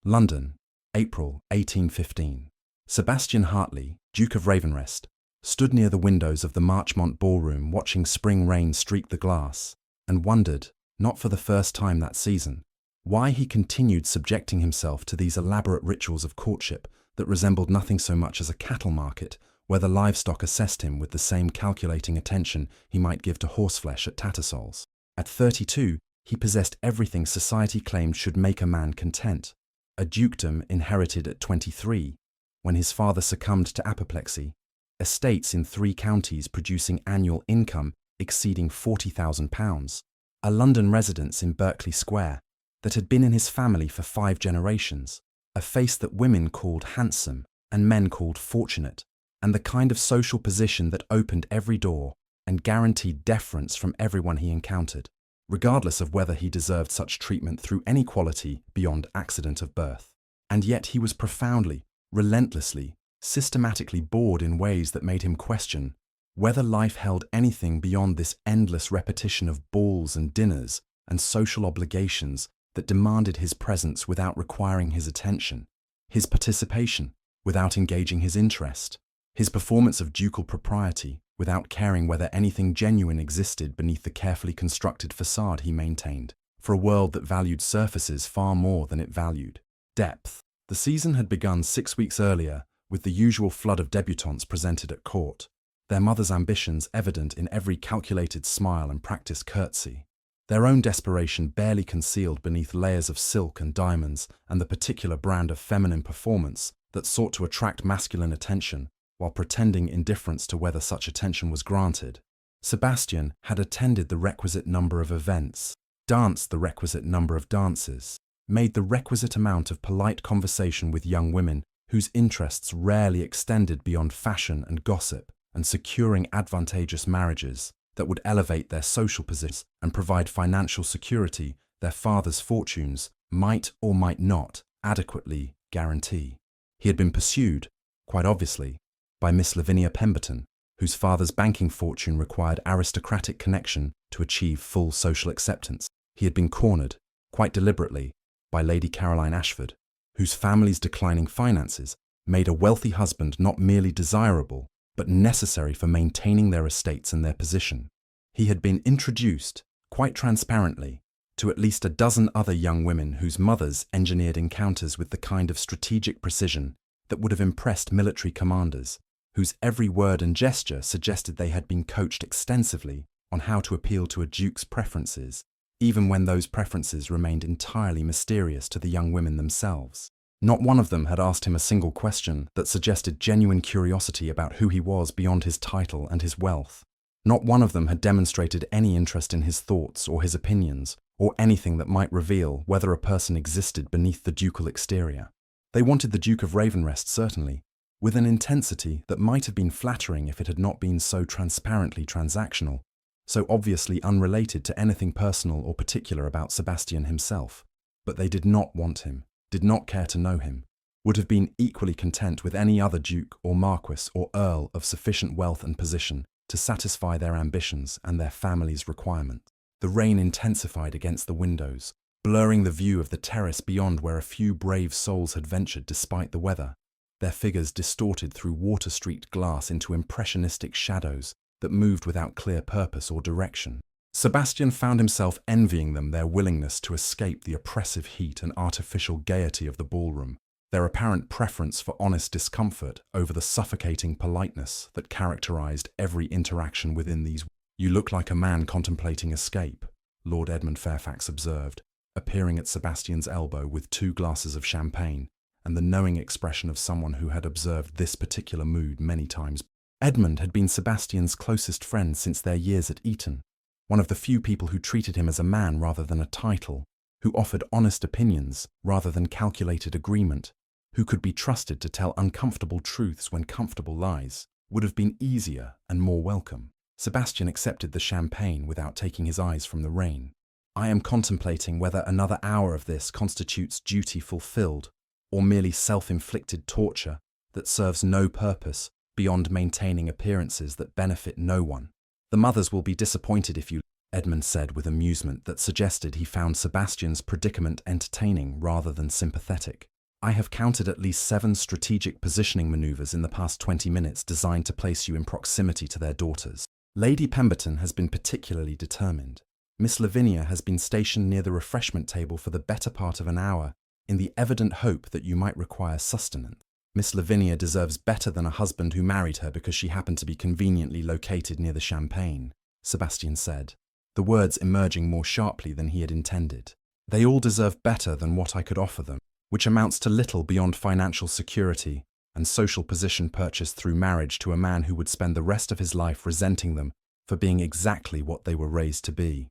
London, April 1815. Sebastian Hartley, Duke of Ravenrest, stood near the windows of the Marchmont ballroom watching spring rain streak the glass, and wondered, not for the first time that season, why he continued subjecting himself to these elaborate rituals of courtship that resembled nothing so much as a cattle market, where the livestock assessed him with the same calculating attention he might give to horseflesh at Tattersall's. At 32, he possessed everything society claimed should make a man content. A dukedom inherited at 23, when his father succumbed to apoplexy, estates in 3 counties producing annual income exceeding £40,000, a London residence in Berkeley Square that had been in his family for 5 generations, a face that women called handsome and men called fortunate, and the kind of social position that opened every door and guaranteed deference from everyone he encountered, regardless of whether he deserved such treatment through any quality beyond accident of birth. And yet he was profoundly, relentlessly, systematically bored in ways that made him question whether life held anything beyond this endless repetition of balls and dinners and social obligations that demanded his presence without requiring his attention, his participation without engaging his interest, his performance of ducal propriety without caring whether anything genuine existed beneath the carefully constructed facade he maintained, for a world that valued surfaces far more than it valued depth. The season had begun 6 weeks earlier, with the usual flood of debutantes presented at court, their mothers' ambitions evident in every calculated smile and practiced curtsy, their own desperation barely concealed beneath layers of silk and diamonds and the particular brand of feminine performance that sought to attract masculine attention while pretending indifference to whether such attention was granted. Sebastian had attended the requisite number of events, danced the requisite number of dances, made the requisite amount of polite conversation with young women whose interests rarely extended beyond fashion and gossip, and securing advantageous marriages that would elevate their social positions and provide financial security their father's fortunes might or might not adequately guarantee. He had been pursued, quite obviously, by Miss Lavinia Pemberton, whose father's banking fortune required aristocratic connection to achieve full social acceptance. He had been cornered, quite deliberately, by Lady Caroline Ashford, whose family's declining finances made a wealthy husband not merely desirable, but necessary for maintaining their estates and their position. He had been introduced, quite transparently, to at least a dozen other young women whose mothers engineered encounters with the kind of strategic precision that would have impressed military commanders, whose every word and gesture suggested they had been coached extensively on how to appeal to a duke's preferences, even when those preferences remained entirely mysterious to the young women themselves. Not one of them had asked him a single question that suggested genuine curiosity about who he was beyond his title and his wealth. Not one of them had demonstrated any interest in his thoughts or his opinions, or anything that might reveal whether a person existed beneath the ducal exterior. They wanted the Duke of Ravenrest, certainly, with an intensity that might have been flattering if it had not been so transparently transactional, so obviously unrelated to anything personal or particular about Sebastian himself. But they did not want him, did not care to know him, would have been equally content with any other duke or marquis or earl of sufficient wealth and position to satisfy their ambitions and their family's requirements. The rain intensified against the windows, blurring the view of the terrace beyond where a few brave souls had ventured despite the weather, their figures distorted through water-streaked glass into impressionistic shadows that moved without clear purpose or direction. Sebastian found himself envying them their willingness to escape the oppressive heat and artificial gaiety of the ballroom, their apparent preference for honest discomfort over the suffocating politeness that characterized every interaction within these. "You look like a man contemplating escape," Lord Edmund Fairfax observed, appearing at Sebastian's elbow with 2 glasses of champagne and the knowing expression of someone who had observed this particular mood many times. Edmund had been Sebastian's closest friend since their years at Eton, one of the few people who treated him as a man rather than a title, who offered honest opinions rather than calculated agreement, who could be trusted to tell uncomfortable truths when comfortable lies, would have been easier and more welcome. Sebastian accepted the champagne without taking his eyes from the rain. "I am contemplating whether another hour of this constitutes duty fulfilled, or merely self-inflicted torture that serves no purpose beyond maintaining appearances that benefit no one. The mothers will be disappointed if you," Edmund said with amusement that suggested he found Sebastian's predicament entertaining rather than sympathetic. I have counted at least 7 strategic positioning maneuvers in the past 20 minutes designed to place you in proximity to their daughters. Lady Pemberton has been particularly determined. Miss Lavinia has been stationed near the refreshment table for the better part of an hour, in the evident hope that you might require sustenance. Miss Lavinia deserves better than a husband who married her because she happened to be conveniently located near the champagne, Sebastian said, the words emerging more sharply than he had intended. They all deserve better than what I could offer them, which amounts to little beyond financial security and social position purchased through marriage to a man who would spend the rest of his life resenting them for being exactly what they were raised to be.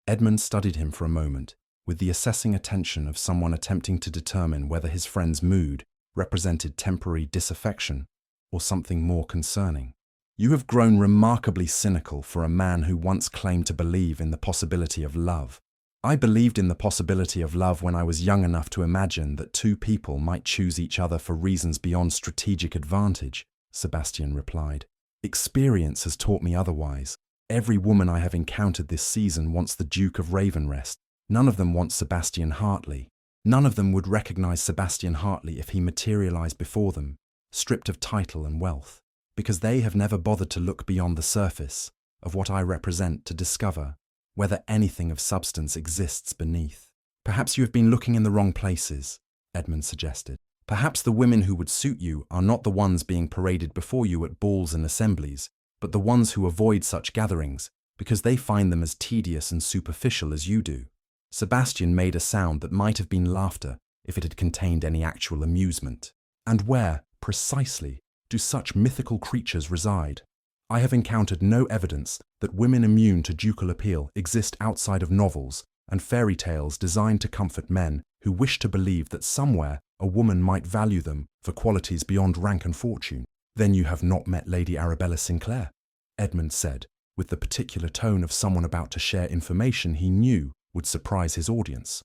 Edmund studied him for a moment, with the assessing attention of someone attempting to determine whether his friend's mood represented temporary disaffection or something more concerning. You have grown remarkably cynical for a man who once claimed to believe in the possibility of love. I believed in the possibility of love when I was young enough to imagine that 2 people might choose each other for reasons beyond strategic advantage, Sebastian replied. Experience has taught me otherwise. Every woman I have encountered this season wants the Duke of Ravenrest. None of them wants Sebastian Hartley. None of them would recognize Sebastian Hartley if he materialized before them, stripped of title and wealth, because they have never bothered to look beyond the surface of what I represent to discover whether anything of substance exists beneath. Perhaps you have been looking in the wrong places, Edmund suggested. Perhaps the women who would suit you are not the ones being paraded before you at balls and assemblies, but the ones who avoid such gatherings because they find them as tedious and superficial as you do. Sebastian made a sound that might have been laughter if it had contained any actual amusement. And where, precisely, do such mythical creatures reside? I have encountered no evidence that women immune to ducal appeal exist outside of novels and fairy tales designed to comfort men who wish to believe that somewhere a woman might value them for qualities beyond rank and fortune. Then you have not met Lady Arabella Sinclair, Edmund said, with the particular tone of someone about to share information he knew would surprise his audience.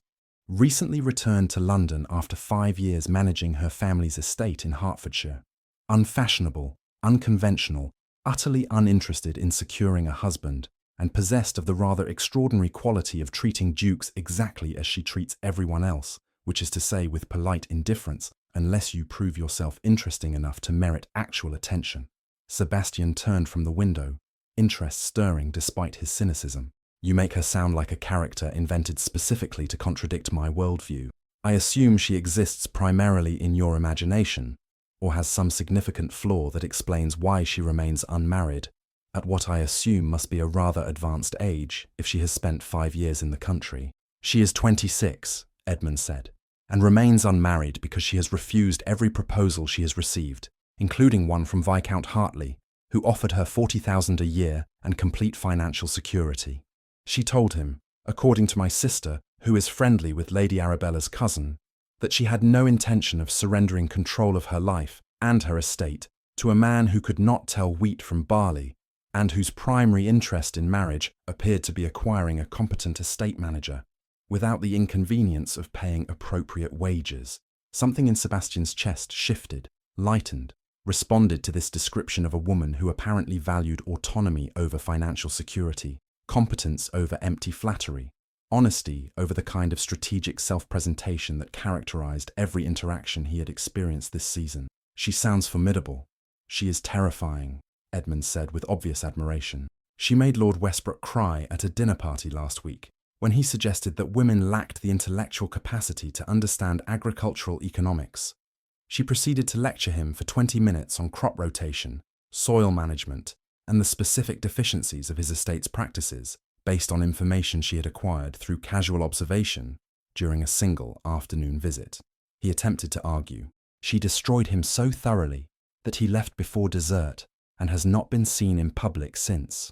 Recently returned to London after 5 years managing her family's estate in Hertfordshire. Unfashionable, unconventional, utterly uninterested in securing a husband, and possessed of the rather extraordinary quality of treating dukes exactly as she treats everyone else, which is to say with polite indifference, unless you prove yourself interesting enough to merit actual attention. Sebastian turned from the window, interest stirring despite his cynicism. You make her sound like a character invented specifically to contradict my worldview. I assume she exists primarily in your imagination, or has some significant flaw that explains why she remains unmarried, at what I assume must be a rather advanced age if she has spent 5 years in the country. She is 26, Edmund said, and remains unmarried because she has refused every proposal she has received, including one from Viscount Hartley, who offered her 40,000 a year and complete financial security. She told him, according to my sister, who is friendly with Lady Arabella's cousin, that she had no intention of surrendering control of her life and her estate to a man who could not tell wheat from barley, and whose primary interest in marriage appeared to be acquiring a competent estate manager, without the inconvenience of paying appropriate wages. Something in Sebastian's chest shifted, lightened, responded to this description of a woman who apparently valued autonomy over financial security, competence over empty flattery, honesty over the kind of strategic self-presentation that characterized every interaction he had experienced this season. She sounds formidable. She is terrifying, Edmund said with obvious admiration. She made Lord Westbrook cry at a dinner party last week, when he suggested that women lacked the intellectual capacity to understand agricultural economics. She proceeded to lecture him for 20 minutes on crop rotation, soil management, and the specific deficiencies of his estate's practices, based on information she had acquired through casual observation during a single afternoon visit. He attempted to argue. She destroyed him so thoroughly that he left before dessert and has not been seen in public since.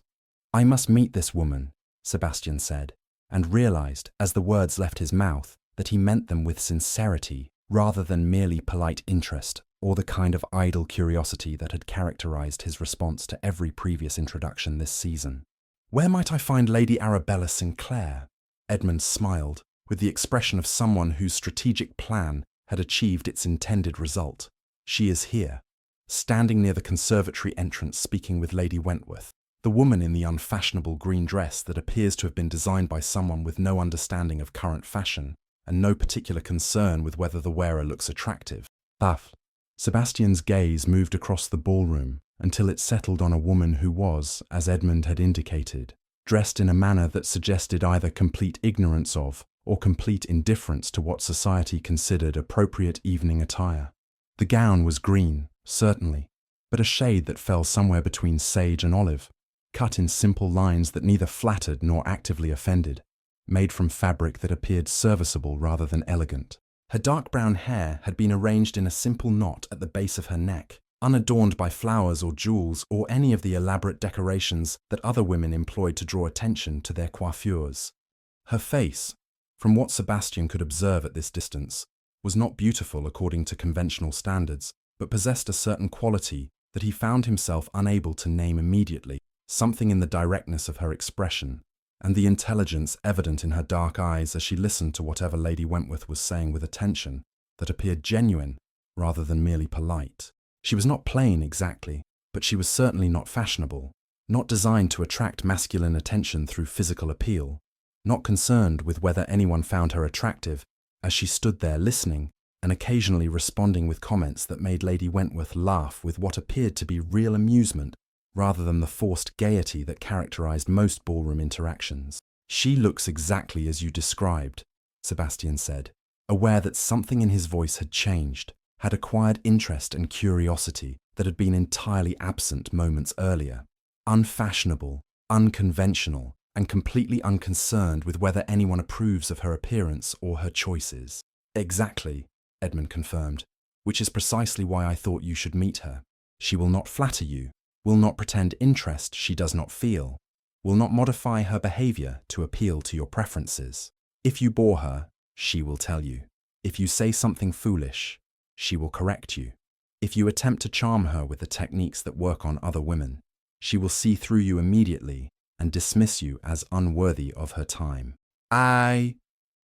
I must meet this woman, Sebastian said, and realized, as the words left his mouth, that he meant them with sincerity rather than merely polite interest or the kind of idle curiosity that had characterized his response to every previous introduction this season. Where might I find Lady Arabella Sinclair? Edmund smiled, with the expression of someone whose strategic plan had achieved its intended result. She is here, standing near the conservatory entrance speaking with Lady Wentworth, the woman in the unfashionable green dress that appears to have been designed by someone with no understanding of current fashion and no particular concern with whether the wearer looks attractive. Puff. Sebastian's gaze moved across the ballroom until it settled on a woman who was, as Edmund had indicated, dressed in a manner that suggested either complete ignorance of or complete indifference to what society considered appropriate evening attire. The gown was green, certainly, but a shade that fell somewhere between sage and olive, cut in simple lines that neither flattered nor actively offended, made from fabric that appeared serviceable rather than elegant. Her dark brown hair had been arranged in a simple knot at the base of her neck, unadorned by flowers or jewels or any of the elaborate decorations that other women employed to draw attention to their coiffures. Her face, from what Sebastian could observe at this distance, was not beautiful according to conventional standards, but possessed a certain quality that he found himself unable to name immediately, something in the directness of her expression, and the intelligence evident in her dark eyes as she listened to whatever Lady Wentworth was saying with attention, that appeared genuine rather than merely polite. She was not plain exactly, but she was certainly not fashionable, not designed to attract masculine attention through physical appeal, not concerned with whether anyone found her attractive, as she stood there listening and occasionally responding with comments that made Lady Wentworth laugh with what appeared to be real amusement rather than the forced gaiety that characterized most ballroom interactions. "She looks exactly as you described," Sebastian said, aware that something in his voice had changed, had acquired interest and curiosity that had been entirely absent moments earlier. Unfashionable, unconventional, and completely unconcerned with whether anyone approves of her appearance or her choices. "Exactly," Edmund confirmed, "which is precisely why I thought you should meet her. She will not flatter you, will not pretend interest she does not feel, will not modify her behavior to appeal to your preferences. If you bore her, she will tell you. If you say something foolish, she will correct you. If you attempt to charm her with the techniques that work on other women, she will see through you immediately and dismiss you as unworthy of her time."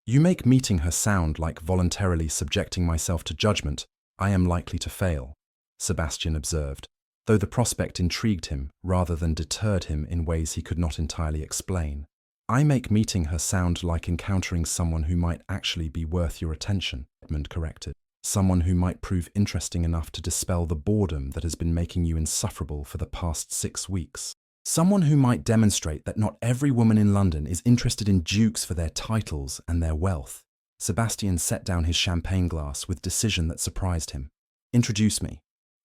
You make meeting her sound like voluntarily subjecting myself to judgment I am likely to fail," Sebastian observed, though the prospect intrigued him rather than deterred him in ways he could not entirely explain. "I make meeting her sound like encountering someone who might actually be worth your attention," Edmund corrected. "Someone who might prove interesting enough to dispel the boredom that has been making you insufferable for the past 6 weeks. Someone who might demonstrate that not every woman in London is interested in dukes for their titles and their wealth." Sebastian set down his champagne glass with decision that surprised him. "Introduce me."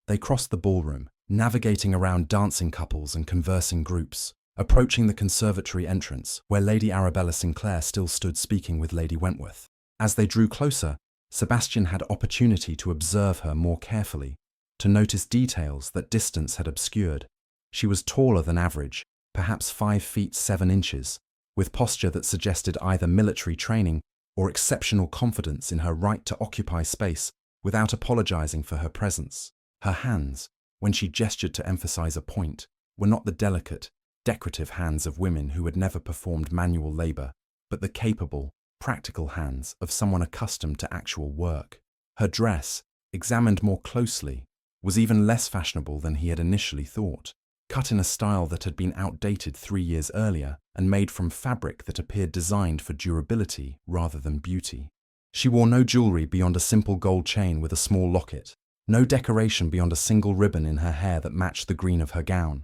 They crossed the ballroom, navigating around dancing couples and conversing groups, approaching the conservatory entrance where Lady Arabella Sinclair still stood speaking with Lady Wentworth. As they drew closer, Sebastian had opportunity to observe her more carefully, to notice details that distance had obscured. She was taller than average, perhaps 5 feet 7 inches, with posture that suggested either military training or exceptional confidence in her right to occupy space without apologizing for her presence. Her hands, when she gestured to emphasize a point, were not the delicate, decorative hands of women who had never performed manual labor, but the capable, practical hands of someone accustomed to actual work. Her dress, examined more closely, was even less fashionable than he had initially thought, cut in a style that had been outdated 3 years earlier and made from fabric that appeared designed for durability rather than beauty. She wore no jewelry beyond a simple gold chain with a small locket, no decoration beyond a single ribbon in her hair that matched the green of her gown.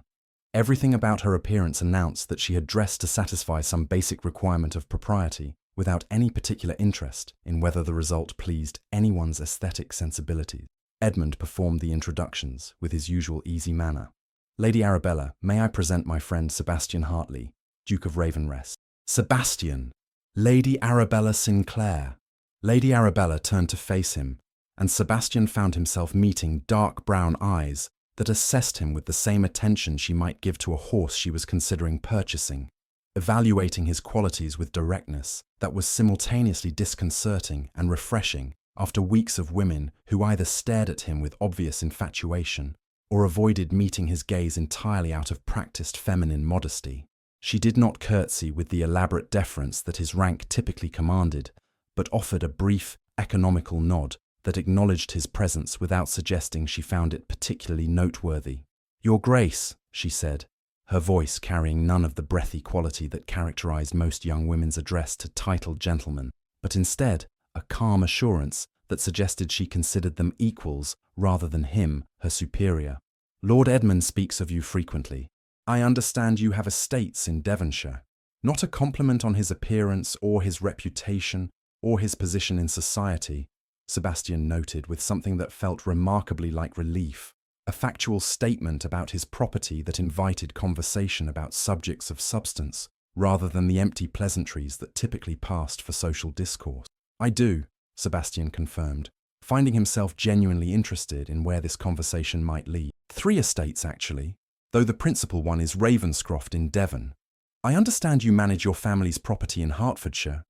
Everything about her appearance announced that she had dressed to satisfy some basic requirement of propriety, without any particular interest in whether the result pleased anyone's aesthetic sensibilities. Edmund performed the introductions with his usual easy manner. "Lady Arabella, may I present my friend Sebastian Hartley, Duke of Ravenrest." "Sebastian! Lady Arabella Sinclair!" Lady Arabella turned to face him, and Sebastian found himself meeting dark brown eyes that assessed him with the same attention she might give to a horse she was considering purchasing, evaluating his qualities with directness that was simultaneously disconcerting and refreshing after weeks of women who either stared at him with obvious infatuation or avoided meeting his gaze entirely out of practiced feminine modesty. She did not curtsy with the elaborate deference that his rank typically commanded, but offered a brief, economical nod that acknowledged his presence without suggesting she found it particularly noteworthy. "Your Grace," she said, her voice carrying none of the breathy quality that characterized most young women's address to titled gentlemen, but instead a calm assurance that suggested she considered them equals rather than him, her superior. Lord Edmund speaks of you frequently. I understand you have estates in Devonshire. Not a compliment on his appearance or his reputation or his position in society, Sebastian noted with something that felt remarkably like relief, a factual statement about his property that invited conversation about subjects of substance, rather than the empty pleasantries that typically passed for social discourse. I do, Sebastian confirmed, finding himself genuinely interested in where this conversation might lead. 3 estates, actually, though the principal one is Ravenscroft in Devon. I understand you manage your family's property in Hertfordshire.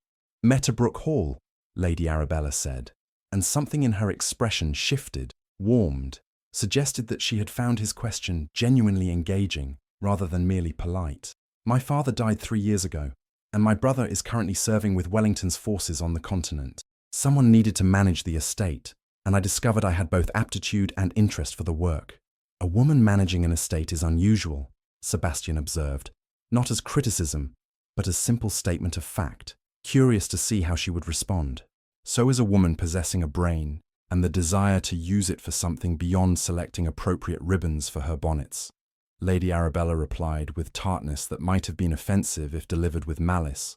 Metabrook Hall, Lady Arabella said, and something in her expression shifted, warmed, suggested that she had found his question genuinely engaging rather than merely polite. My father died 3 years ago, and my brother is currently serving with Wellington's forces on the continent. Someone needed to manage the estate, and I discovered I had both aptitude and interest for the work. A woman managing an estate is unusual, Sebastian observed, not as criticism, but as simple statement of fact, curious to see how she would respond. So is a woman possessing a brain and the desire to use it for something beyond selecting appropriate ribbons for her bonnets. Lady Arabella replied with tartness that might have been offensive if delivered with malice,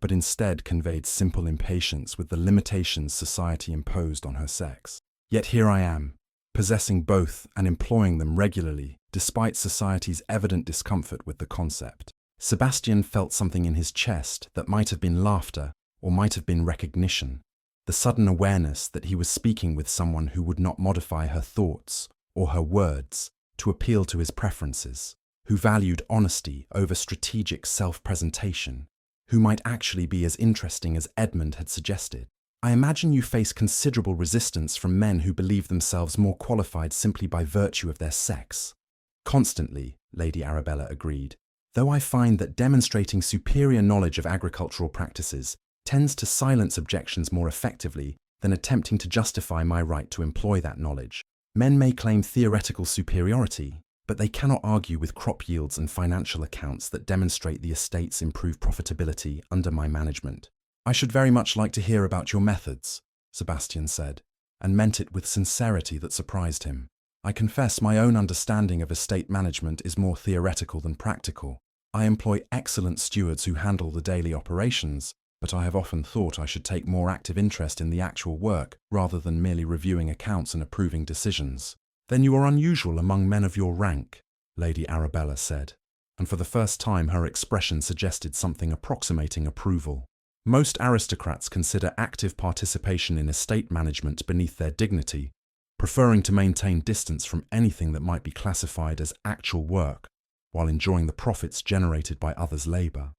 but instead conveyed simple impatience with the limitations society imposed on her sex. Yet here I am, possessing both and employing them regularly, despite society's evident discomfort with the concept. Sebastian felt something in his chest that might have been laughter or might have been recognition, the sudden awareness that he was speaking with someone who would not modify her thoughts or her words to appeal to his preferences, who valued honesty over strategic self-presentation, who might actually be as interesting as Edmund had suggested. I imagine you face considerable resistance from men who believe themselves more qualified simply by virtue of their sex. Constantly, Lady Arabella agreed, though I find that demonstrating superior knowledge of agricultural practices tends to silence objections more effectively than attempting to justify my right to employ that knowledge. Men may claim theoretical superiority, but they cannot argue with crop yields and financial accounts that demonstrate the estate's improved profitability under my management. I should very much like to hear about your methods, Sebastian said, and meant it with sincerity that surprised him. I confess my own understanding of estate management is more theoretical than practical. I employ excellent stewards who handle the daily operations, but I have often thought I should take more active interest in the actual work rather than merely reviewing accounts and approving decisions. Then you are unusual among men of your rank, Lady Arabella said, and for the first time her expression suggested something approximating approval. Most aristocrats consider active participation in estate management beneath their dignity, preferring to maintain distance from anything that might be classified as actual work, while enjoying the profits generated by others' labour.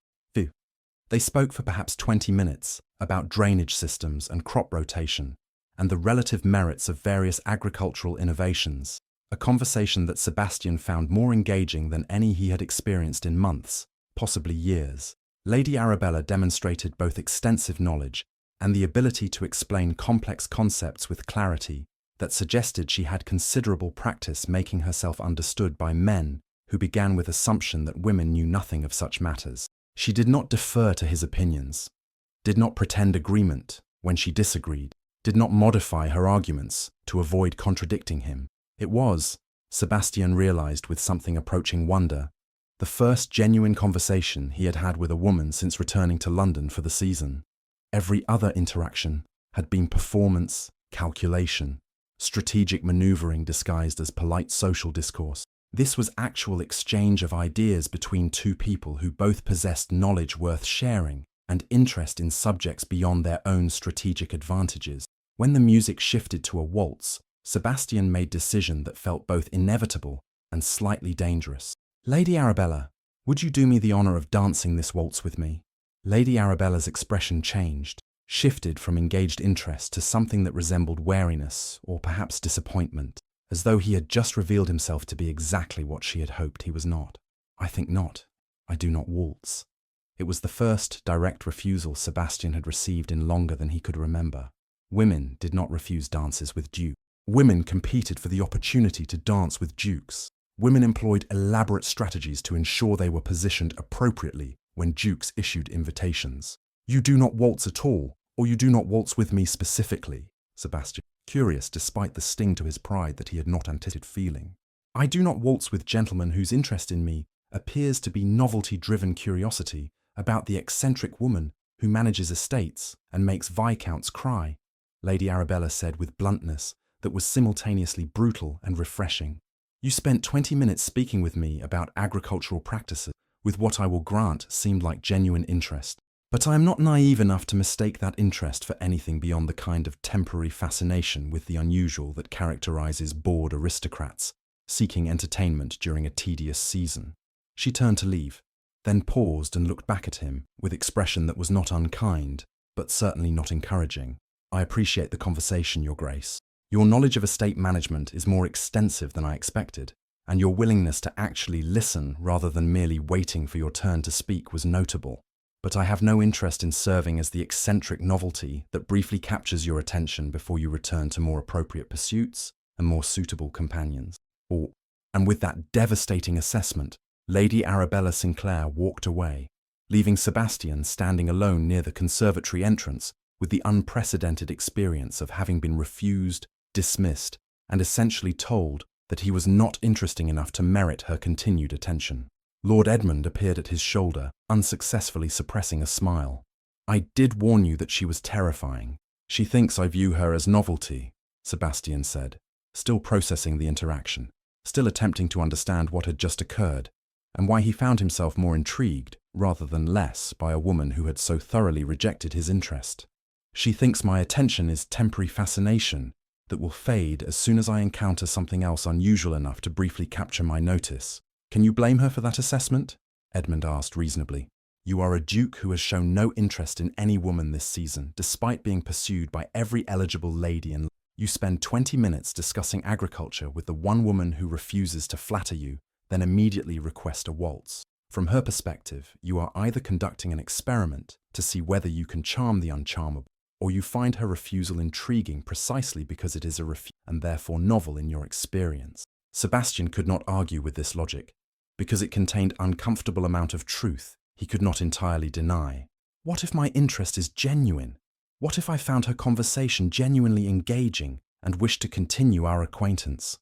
They spoke for perhaps 20 minutes about drainage systems and crop rotation and the relative merits of various agricultural innovations, a conversation that Sebastian found more engaging than any he had experienced in months, possibly years. Lady Arabella demonstrated both extensive knowledge and the ability to explain complex concepts with clarity that suggested she had considerable practice making herself understood by men who began with assumption that women knew nothing of such matters. She did not defer to his opinions, did not pretend agreement when she disagreed, did not modify her arguments to avoid contradicting him. It was, Sebastian realized with something approaching wonder, the first genuine conversation he had had with a woman since returning to London for the season. Every other interaction had been performance, calculation, strategic maneuvering disguised as polite social discourse. This was actual exchange of ideas between two people who both possessed knowledge worth sharing and interest in subjects beyond their own strategic advantages. When the music shifted to a waltz, Sebastian made decision that felt both inevitable and slightly dangerous. Lady Arabella, would you do me the honour of dancing this waltz with me? Lady Arabella's expression changed, shifted from engaged interest to something that resembled wariness or perhaps disappointment, as though he had just revealed himself to be exactly what she had hoped he was not. I think not. I do not waltz. It was the first direct refusal Sebastian had received in longer than he could remember. Women did not refuse dances with dukes. Women competed for the opportunity to dance with dukes. Women employed elaborate strategies to ensure they were positioned appropriately when dukes issued invitations. You do not waltz at all, Or you do not waltz with me specifically, Sebastian, curious despite the sting to his pride that he had not anticipated feeling. I do not waltz with gentlemen whose interest in me appears to be novelty-driven curiosity about the eccentric woman who manages estates and makes viscounts cry, Lady Arabella said with bluntness that was simultaneously brutal and refreshing. You spent 20 minutes speaking with me about agricultural practices with what I will grant seemed like genuine interest. But I am not naive enough to mistake that interest for anything beyond the kind of temporary fascination with the unusual that characterizes bored aristocrats seeking entertainment during a tedious season. She turned to leave, then paused and looked back at him with expression that was not unkind, but certainly not encouraging. I appreciate the conversation, Your Grace. Your knowledge of estate management is more extensive than I expected, and your willingness to actually listen rather than merely waiting for your turn to speak was notable. But I have no interest in serving as the eccentric novelty that briefly captures your attention before you return to more appropriate pursuits and more suitable companions. And with that devastating assessment, Lady Arabella Sinclair walked away, leaving Sebastian standing alone near the conservatory entrance with the unprecedented experience of having been refused, dismissed, and essentially told that he was not interesting enough to merit her continued attention. Lord Edmund appeared at his shoulder, unsuccessfully suppressing a smile. I did warn you that she was terrifying. She thinks I view her as novelty, Sebastian said, still processing the interaction, still attempting to understand what had just occurred, and why he found himself more intrigued, rather than less, by a woman who had so thoroughly rejected his interest. She thinks my attention is temporary fascination that will fade as soon as I encounter something else unusual enough to briefly capture my notice. Can you blame her for that assessment? Edmund asked reasonably. You are a duke who has shown no interest in any woman this season, despite being pursued by every eligible lady, and you spend 20 minutes discussing agriculture with the one woman who refuses to flatter you, then immediately request a waltz. From her perspective, you are either conducting an experiment to see whether you can charm the uncharmable, or you find her refusal intriguing precisely because it is a refusal and therefore novel in your experience. Sebastian could not argue with this logic, because it contained uncomfortable amount of truth he could not entirely deny. What if my interest is genuine? What if I found her conversation genuinely engaging and wished to continue our acquaintance?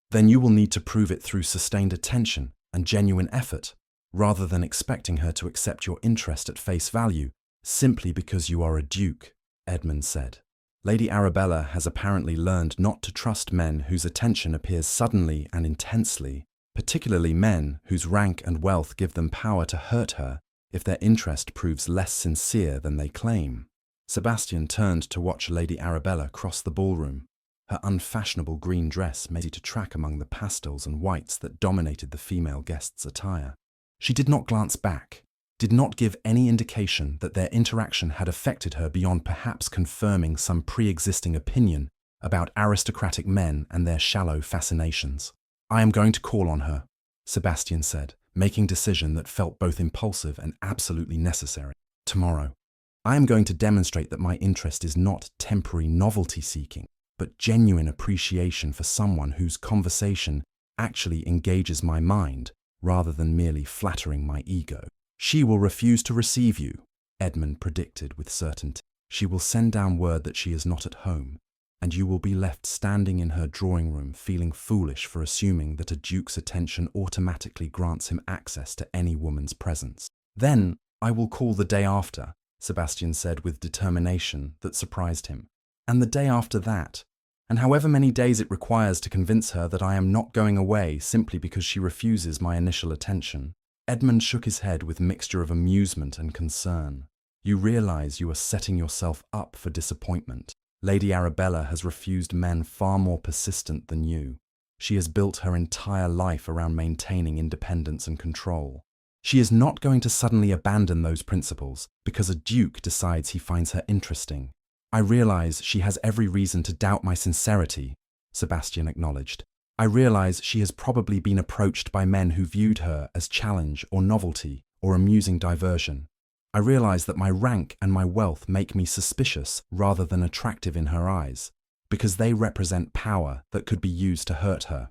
Then you will need to prove it through sustained attention and genuine effort, rather than expecting her to accept your interest at face value simply because you are a duke, Edmund said. Lady Arabella has apparently learned not to trust men whose attention appears suddenly and intensely, particularly men whose rank and wealth give them power to hurt her if their interest proves less sincere than they claim. Sebastian turned to watch Lady Arabella cross the ballroom, her unfashionable green dress made to track among the pastels and whites that dominated the female guests' attire. She did not glance back, did not give any indication that their interaction had affected her beyond perhaps confirming some pre-existing opinion about aristocratic men and their shallow fascinations. I am going to call on her, Sebastian said, making decision that felt both impulsive and absolutely necessary. Tomorrow. I am going to demonstrate that my interest is not temporary novelty-seeking, but genuine appreciation for someone whose conversation actually engages my mind rather than merely flattering my ego. She will refuse to receive you, Edmund predicted with certainty. She will send down word that she is not at home, and you will be left standing in her drawing room feeling foolish for assuming that a duke's attention automatically grants him access to any woman's presence. Then I will call the day after, Sebastian said with determination that surprised him. And the day after that, and however many days it requires to convince her that I am not going away simply because she refuses my initial attention. Edmund shook his head with mixture of amusement and concern. You realize you are setting yourself up for disappointment. Lady Arabella has refused men far more persistent than you. She has built her entire life around maintaining independence and control. She is not going to suddenly abandon those principles because a duke decides he finds her interesting. I realize she has every reason to doubt my sincerity, Sebastian acknowledged. I realize she has probably been approached by men who viewed her as challenge or novelty or amusing diversion. I realize that my rank and my wealth make me suspicious rather than attractive in her eyes, because they represent power that could be used to hurt her.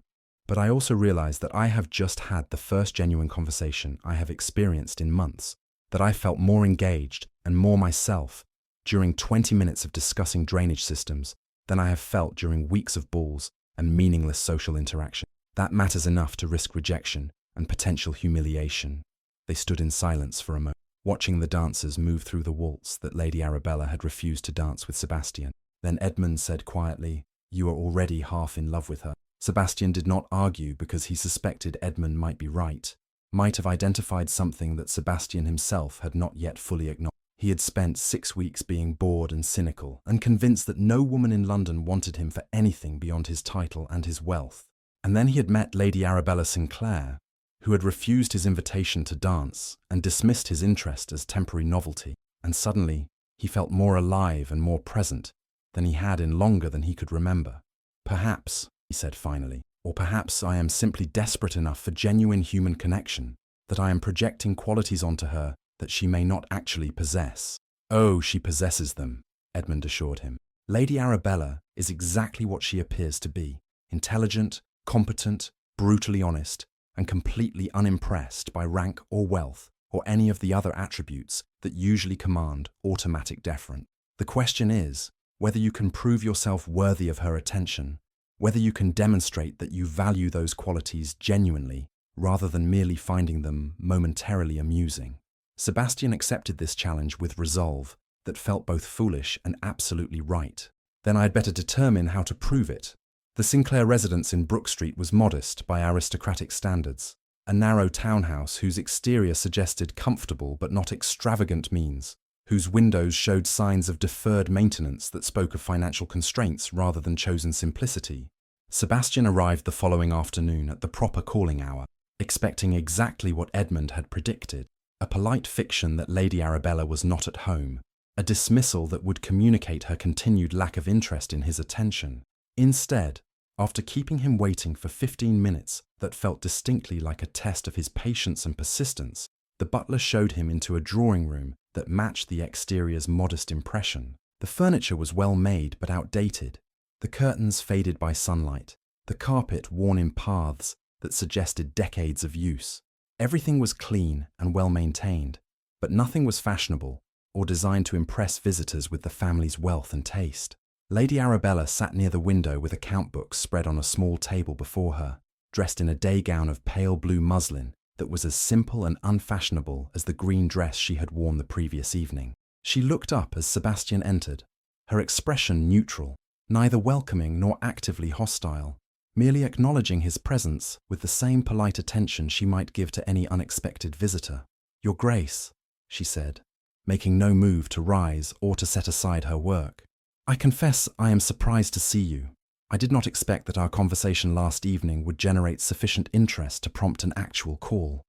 But I also realize that I have just had the first genuine conversation I have experienced in months, that I felt more engaged and more myself during 20 minutes of discussing drainage systems than I have felt during weeks of balls and meaningless social interaction. That matters enough to risk rejection and potential humiliation. They stood in silence for a moment, watching the dancers move through the waltz that Lady Arabella had refused to dance with Sebastian. Then Edmund said quietly, "You are already half in love with her." Sebastian did not argue because he suspected Edmund might be right, might have identified something that Sebastian himself had not yet fully acknowledged. He had spent 6 weeks being bored and cynical, and convinced that no woman in London wanted him for anything beyond his title and his wealth. And then he had met Lady Arabella Sinclair, who had refused his invitation to dance and dismissed his interest as temporary novelty. And suddenly, he felt more alive and more present than he had in longer than he could remember. "Perhaps," he said finally, "or perhaps I am simply desperate enough for genuine human connection, that I am projecting qualities onto her that she may not actually possess." "Oh, she possesses them," Edmund assured him. "Lady Arabella is exactly what she appears to be: intelligent, competent, brutally honest, and completely unimpressed by rank or wealth or any of the other attributes that usually command automatic deference. The question is whether you can prove yourself worthy of her attention, whether you can demonstrate that you value those qualities genuinely rather than merely finding them momentarily amusing." Sebastian accepted this challenge with resolve that felt both foolish and absolutely right. "Then I had better determine how to prove it." The Sinclair residence in Brook Street was modest by aristocratic standards, a narrow townhouse whose exterior suggested comfortable but not extravagant means, whose windows showed signs of deferred maintenance that spoke of financial constraints rather than chosen simplicity. Sebastian arrived the following afternoon at the proper calling hour, expecting exactly what Edmund had predicted: a polite fiction that Lady Arabella was not at home, a dismissal that would communicate her continued lack of interest in his attention. Instead, after keeping him waiting for 15 minutes that felt distinctly like a test of his patience and persistence, the butler showed him into a drawing room that matched the exterior's modest impression. The furniture was well made but outdated, the curtains faded by sunlight, the carpet worn in paths that suggested decades of use. Everything was clean and well maintained, but nothing was fashionable or designed to impress visitors with the family's wealth and taste. Lady Arabella sat near the window with account books spread on a small table before her, dressed in a day gown of pale blue muslin that was as simple and unfashionable as the green dress she had worn the previous evening. She looked up as Sebastian entered, her expression neutral, neither welcoming nor actively hostile, merely acknowledging his presence with the same polite attention she might give to any unexpected visitor. "Your Grace," she said, making no move to rise or to set aside her work. "I confess I am surprised to see you. I did not expect that our conversation last evening would generate sufficient interest to prompt an actual call."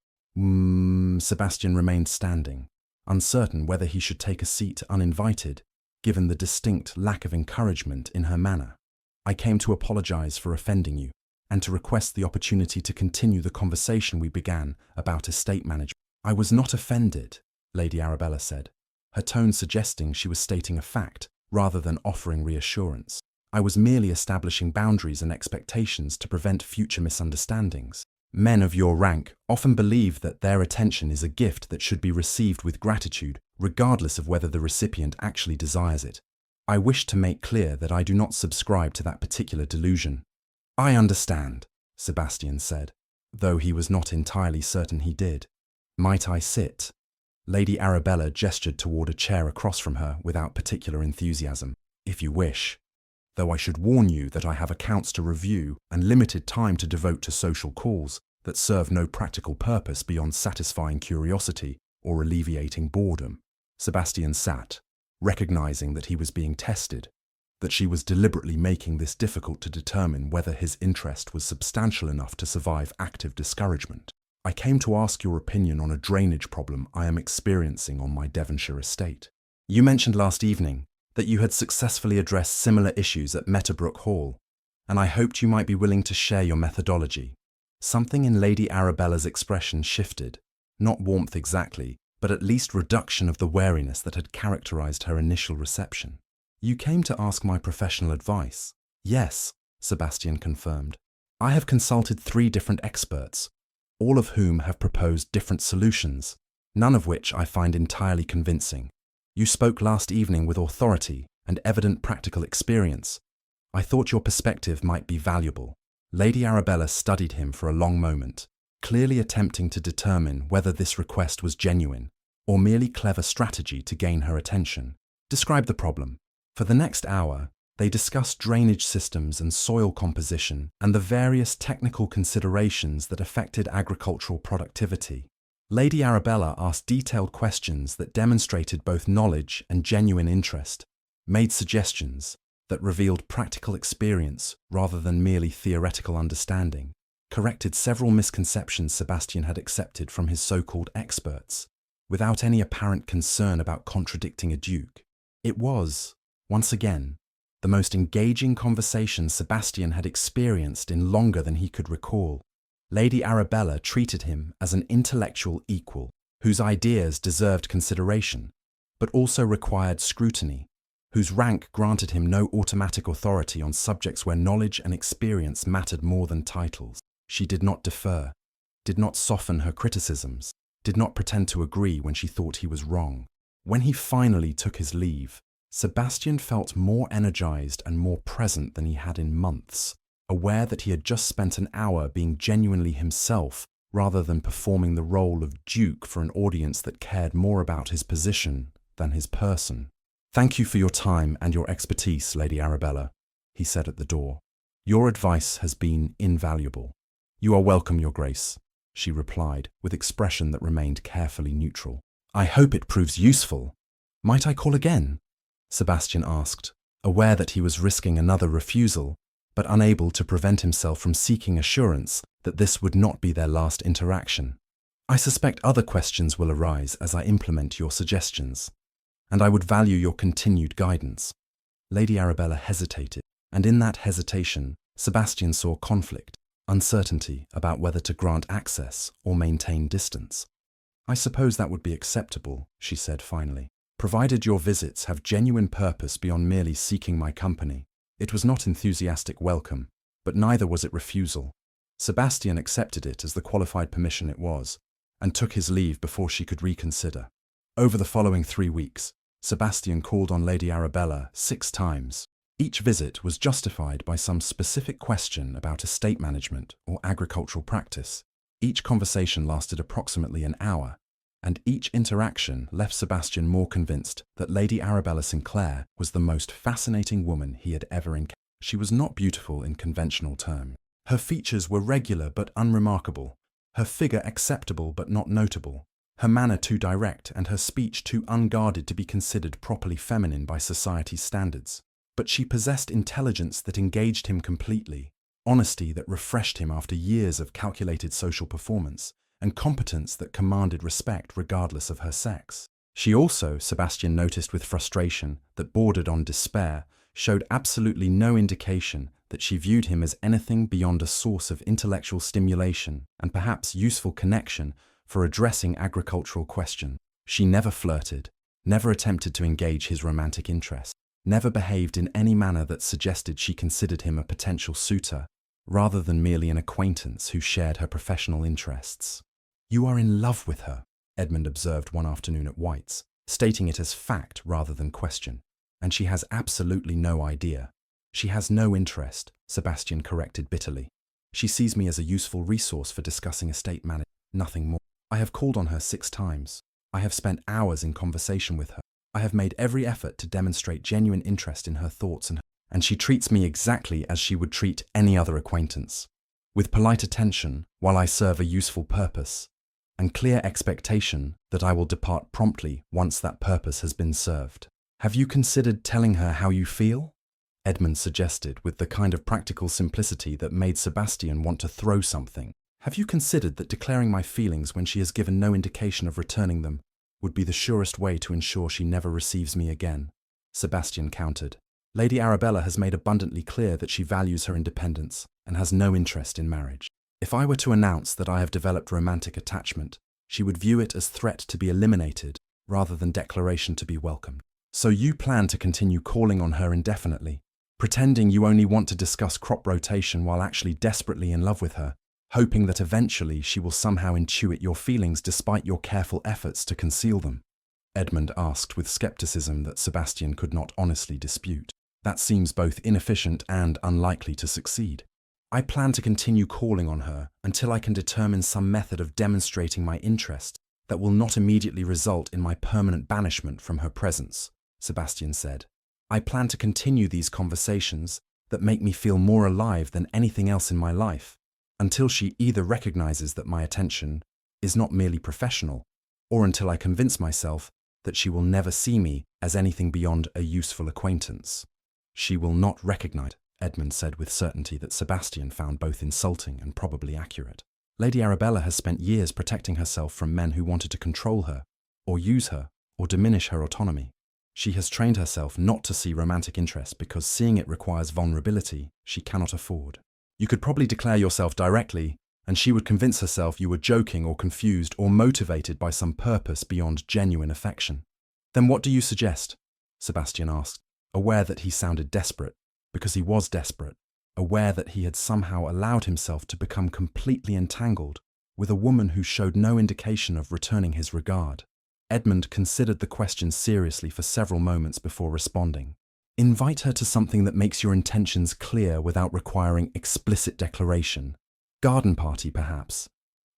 Sebastian remained standing, uncertain whether he should take a seat uninvited, given the distinct lack of encouragement in her manner. "I came to apologize for offending you, and to request the opportunity to continue the conversation we began about estate management." "I was not offended," Lady Arabella said, her tone suggesting she was stating a fact rather than offering reassurance. "I was merely establishing boundaries and expectations to prevent future misunderstandings. Men of your rank often believe that their attention is a gift that should be received with gratitude, regardless of whether the recipient actually desires it. I wish to make clear that I do not subscribe to that particular delusion." "I understand," Sebastian said, though he was not entirely certain he did. "Might I sit?" Lady Arabella gestured toward a chair across from her without particular enthusiasm. "If you wish. Though I should warn you that I have accounts to review and limited time to devote to social calls that serve no practical purpose beyond satisfying curiosity or alleviating boredom." Sebastian sat, recognizing that he was being tested, that she was deliberately making this difficult to determine whether his interest was substantial enough to survive active discouragement. "I came to ask your opinion on a drainage problem I am experiencing on my Devonshire estate. You mentioned last evening that you had successfully addressed similar issues at Meadowbrook Hall, and I hoped you might be willing to share your methodology." Something in Lady Arabella's expression shifted, not warmth exactly, but at least reduction of the wariness that had characterized her initial reception. "You came to ask my professional advice?" "Yes," Sebastian confirmed. "I have consulted 3 different experts, all of whom have proposed different solutions, none of which I find entirely convincing. You spoke last evening with authority and evident practical experience. I thought your perspective might be valuable. Lady Arabella studied him for a long moment, clearly attempting to determine whether this request was genuine or merely clever strategy to gain her attention. Describe the problem. For the next hour, they discussed drainage systems and soil composition and the various technical considerations that affected agricultural productivity. Lady Arabella asked detailed questions that demonstrated both knowledge and genuine interest, made suggestions that revealed practical experience rather than merely theoretical understanding, corrected several misconceptions Sebastian had accepted from his so-called experts, without any apparent concern about contradicting a duke. It was, once again, the most engaging conversation Sebastian had experienced in longer than he could recall. Lady Arabella treated him as an intellectual equal, whose ideas deserved consideration, but also required scrutiny, whose rank granted him no automatic authority on subjects where knowledge and experience mattered more than titles. She did not defer, did not soften her criticisms, did not pretend to agree when she thought he was wrong. When he finally took his leave, Sebastian felt more energized and more present than he had in months, aware that he had just spent an hour being genuinely himself rather than performing the role of duke for an audience that cared more about his position than his person. "Thank you for your time and your expertise, Lady Arabella," he said at the door. "Your advice has been invaluable." "You are welcome, Your Grace," she replied, with expression that remained carefully neutral. "I hope it proves useful. Might I call again?" Sebastian asked, aware that he was risking another refusal, but unable to prevent himself from seeking assurance that this would not be their last interaction. "I suspect other questions will arise as I implement your suggestions, and I would value your continued guidance." Lady Arabella hesitated, and in that hesitation, Sebastian saw conflict, uncertainty about whether to grant access or maintain distance. "I suppose that would be acceptable," she said finally, "provided your visits have genuine purpose beyond merely seeking my company." It was not enthusiastic welcome, but neither was it refusal. Sebastian accepted it as the qualified permission it was, and took his leave before she could reconsider. Over the following 3 weeks, Sebastian called on Lady Arabella 6 times. Each visit was justified by some specific question about estate management or agricultural practice. Each conversation lasted approximately an hour, and each interaction left Sebastian more convinced that Lady Arabella Sinclair was the most fascinating woman he had ever encountered. She was not beautiful in conventional terms. Her features were regular but unremarkable, her figure acceptable but not notable, her manner too direct and her speech too unguarded to be considered properly feminine by society's standards. But she possessed intelligence that engaged him completely, honesty that refreshed him after years of calculated social performance, and competence that commanded respect regardless of her sex. She also, Sebastian noticed with frustration that bordered on despair, showed absolutely no indication that she viewed him as anything beyond a source of intellectual stimulation and perhaps useful connection for addressing agricultural questions. She never flirted, never attempted to engage his romantic interest, never behaved in any manner that suggested she considered him a potential suitor, rather than merely an acquaintance who shared her professional interests. "You are in love with her," Edmund observed one afternoon at White's, stating it as fact rather than question. "And she has absolutely no idea." "She has no interest," Sebastian corrected bitterly. "She sees me as a useful resource for discussing estate management, nothing more. I have called on her 6 times. I have spent hours in conversation with her. I have made every effort to demonstrate genuine interest in her thoughts and she treats me exactly as she would treat any other acquaintance, with polite attention while I serve a useful purpose, and clear expectation that I will depart promptly once that purpose has been served." "Have you considered telling her how you feel?" Edmund suggested with the kind of practical simplicity that made Sebastian want to throw something. "Have you considered that declaring my feelings when she has given no indication of returning them would be the surest way to ensure she never receives me again?" Sebastian countered. "Lady Arabella has made abundantly clear that she values her independence and has no interest in marriage. If I were to announce that I have developed romantic attachment, she would view it as threat to be eliminated rather than declaration to be welcomed. So you plan to continue calling on her indefinitely, pretending you only want to discuss crop rotation while actually desperately in love with her, hoping that eventually she will somehow intuit your feelings despite your careful efforts to conceal them." Edmund asked with skepticism that Sebastian could not honestly dispute. That seems both inefficient and unlikely to succeed. I plan to continue calling on her until I can determine some method of demonstrating my interest that will not immediately result in my permanent banishment from her presence, Sebastian said. I plan to continue these conversations that make me feel more alive than anything else in my life, until she either recognizes that my attention is not merely professional, or until I convince myself that she will never see me as anything beyond a useful acquaintance. She will not recognize, Edmund said with certainty that Sebastian found both insulting and probably accurate. Lady Arabella has spent years protecting herself from men who wanted to control her, or use her, or diminish her autonomy. She has trained herself not to see romantic interest because seeing it requires vulnerability she cannot afford. You could probably declare yourself directly, and she would convince herself you were joking or confused or motivated by some purpose beyond genuine affection. Then what do you suggest? Sebastian asked, aware that he sounded desperate, because he was desperate, aware that he had somehow allowed himself to become completely entangled with a woman who showed no indication of returning his regard. Edmund considered the question seriously for several moments before responding. Invite her to something that makes your intentions clear without requiring explicit declaration. Garden party, perhaps.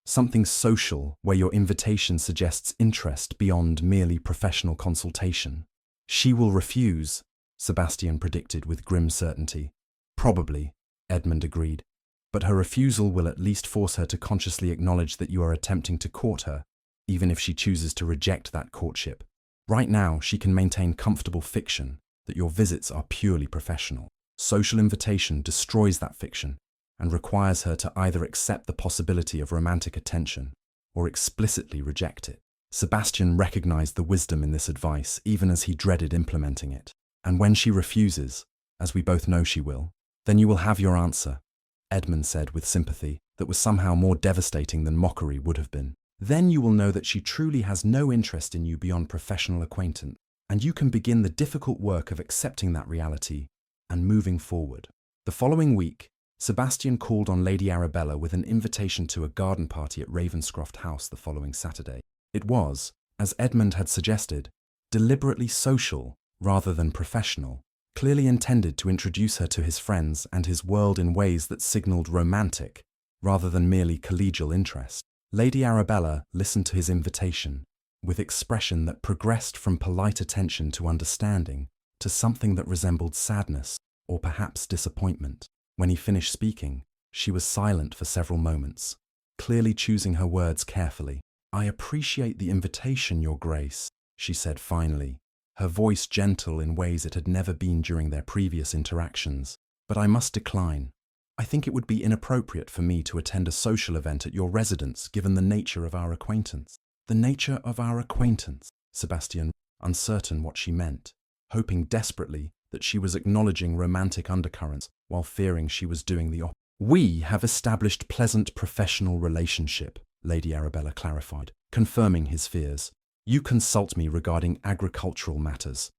Something social where your invitation suggests interest beyond merely professional consultation. She will refuse, Sebastian predicted with grim certainty. Probably, Edmund agreed, but her refusal will at least force her to consciously acknowledge that you are attempting to court her, even if she chooses to reject that courtship. Right now, she can maintain comfortable fiction that your visits are purely professional. Social invitation destroys that fiction and requires her to either accept the possibility of romantic attention or explicitly reject it. Sebastian recognized the wisdom in this advice even as he dreaded implementing it. And when she refuses, as we both know she will, then you will have your answer, Edmund said with sympathy that was somehow more devastating than mockery would have been. Then you will know that she truly has no interest in you beyond professional acquaintance, and you can begin the difficult work of accepting that reality and moving forward. The following week, Sebastian called on Lady Arabella with an invitation to a garden party at Ravenscroft House the following Saturday. It was, as Edmund had suggested, deliberately social rather than professional, clearly intended to introduce her to his friends and his world in ways that signalled romantic rather than merely collegial interest. Lady Arabella listened to his invitation with expression that progressed from polite attention to understanding to something that resembled sadness or perhaps disappointment. When he finished speaking, she was silent for several moments, clearly choosing her words carefully. "I appreciate the invitation, Your Grace," she said finally, her voice gentle in ways it had never been during their previous interactions. "But I must decline. I think it would be inappropriate for me to attend a social event at your residence given the nature of our acquaintance." The nature of our acquaintance, Sebastian, uncertain what she meant, hoping desperately that she was acknowledging romantic undercurrents while fearing she was doing the opposite. "We have established pleasant professional relationship," Lady Arabella clarified, confirming his fears. "You consult me regarding agricultural matters.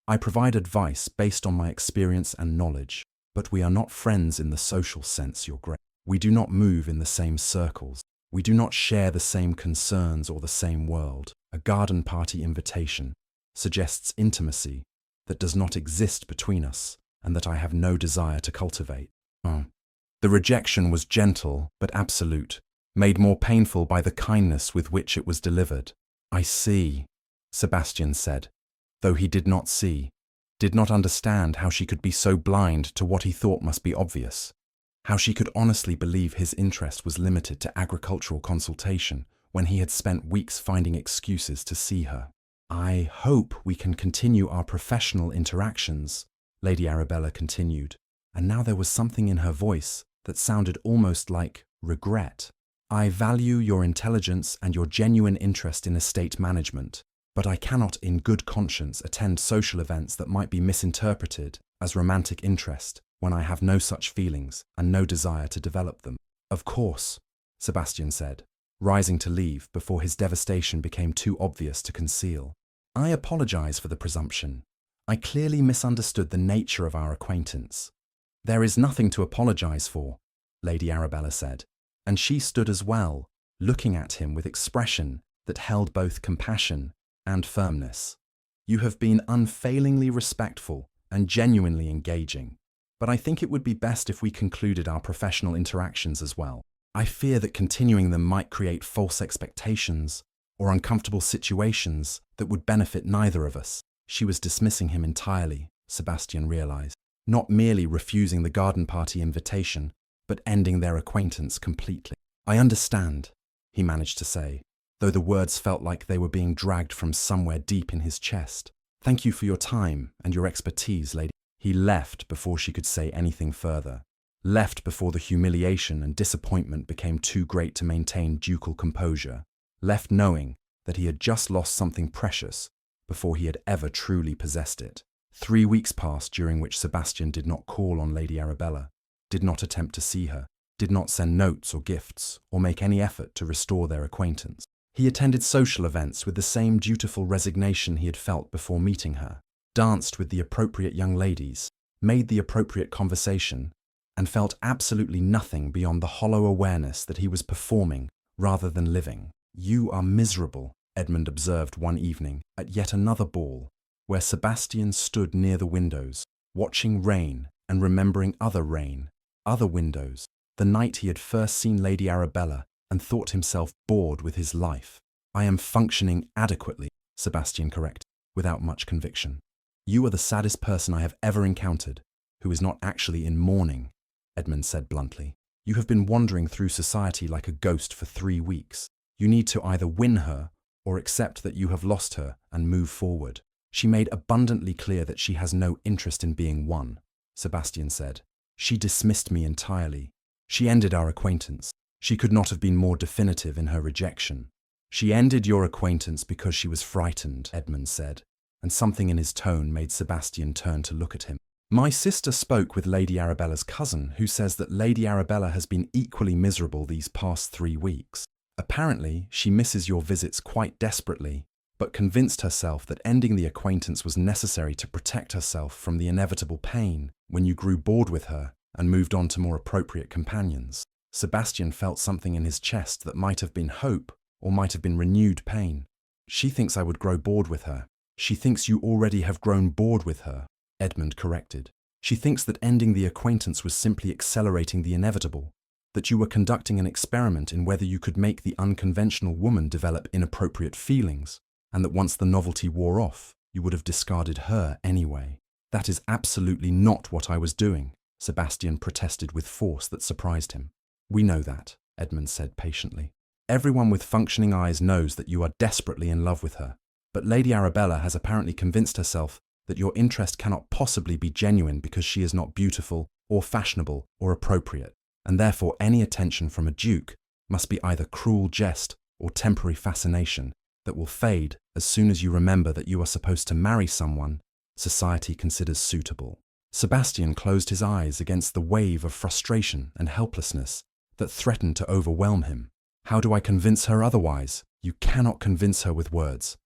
I provide advice based on my experience and knowledge, but we are not friends in the social sense, Your Grace. We do not move in the same circles. We do not share the same concerns or the same world. A garden party invitation suggests intimacy that does not exist between us and that I have no desire to cultivate." The rejection was gentle but absolute, made more painful by the kindness with which it was delivered. "I see," Sebastian said, though he did not see, did not understand how she could be so blind to what he thought must be obvious, how she could honestly believe his interest was limited to agricultural consultation when he had spent weeks finding excuses to see her. "I hope we can continue our professional interactions," Lady Arabella continued, and now there was something in her voice that sounded almost like regret. "I value your intelligence and your genuine interest in estate management, but I cannot in good conscience attend social events that might be misinterpreted as romantic interest when I have no such feelings and no desire to develop them." "Of course," Sebastian said, rising to leave before his devastation became too obvious to conceal. "I apologize for the presumption. I clearly misunderstood the nature of our acquaintance." "There is nothing to apologize for," Lady Arabella said, and she stood as well, looking at him with expression that held both compassion and firmness. You have been unfailingly respectful and genuinely engaging, but I think it would be best if we concluded our professional interactions as well. I fear that continuing them might create false expectations or uncomfortable situations that would benefit neither of us. She was dismissing him entirely, Sebastian realized, not merely refusing the garden party invitation, but ending their acquaintance completely. I understand, he managed to say, though the words felt like they were being dragged from somewhere deep in his chest. Thank you for your time and your expertise, lady. He left before she could say anything further. Left before the humiliation and disappointment became too great to maintain ducal composure. Left knowing that he had just lost something precious before he had ever truly possessed it. 3 weeks passed during which Sebastian did not call on Lady Arabella, did not attempt to see her, did not send notes or gifts, or make any effort to restore their acquaintance. He attended social events with the same dutiful resignation he had felt before meeting her, danced with the appropriate young ladies, made the appropriate conversation, and felt absolutely nothing beyond the hollow awareness that he was performing rather than living. You are miserable, Edmund observed one evening at yet another ball, where Sebastian stood near the windows, watching rain and remembering other rain, other windows, the night he had first seen Lady Arabella and thought himself bored with his life. I am functioning adequately, Sebastian corrected, without much conviction. You are the saddest person I have ever encountered, who is not actually in mourning, Edmund said bluntly. You have been wandering through society like a ghost for 3 weeks. You need to either win her or accept that you have lost her and move forward. She made abundantly clear that she has no interest in being won, Sebastian said. She dismissed me entirely. She ended our acquaintance. She could not have been more definitive in her rejection. She ended your acquaintance because she was frightened, Edmund said, and something in his tone made Sebastian turn to look at him. My sister spoke with Lady Arabella's cousin, who says that Lady Arabella has been equally miserable these past 3 weeks. Apparently, she misses your visits quite desperately, but convinced herself that ending the acquaintance was necessary to protect herself from the inevitable pain when you grew bored with her and moved on to more appropriate companions. Sebastian felt something in his chest that might have been hope or might have been renewed pain. She thinks I would grow bored with her. She thinks you already have grown bored with her, Edmund corrected. She thinks that ending the acquaintance was simply accelerating the inevitable, that you were conducting an experiment in whether you could make the unconventional woman develop inappropriate feelings, and that once the novelty wore off, you would have discarded her anyway. That is absolutely not what I was doing, Sebastian protested with force that surprised him. We know that, Edmund said patiently. Everyone with functioning eyes knows that you are desperately in love with her, but Lady Arabella has apparently convinced herself that your interest cannot possibly be genuine because she is not beautiful or fashionable or appropriate, and therefore any attention from a duke must be either cruel jest or temporary fascination that will fade as soon as you remember that you are supposed to marry someone society considers suitable. Sebastian closed his eyes against the wave of frustration and helplessness that threatened to overwhelm him. How do I convince her otherwise? You cannot convince her with words,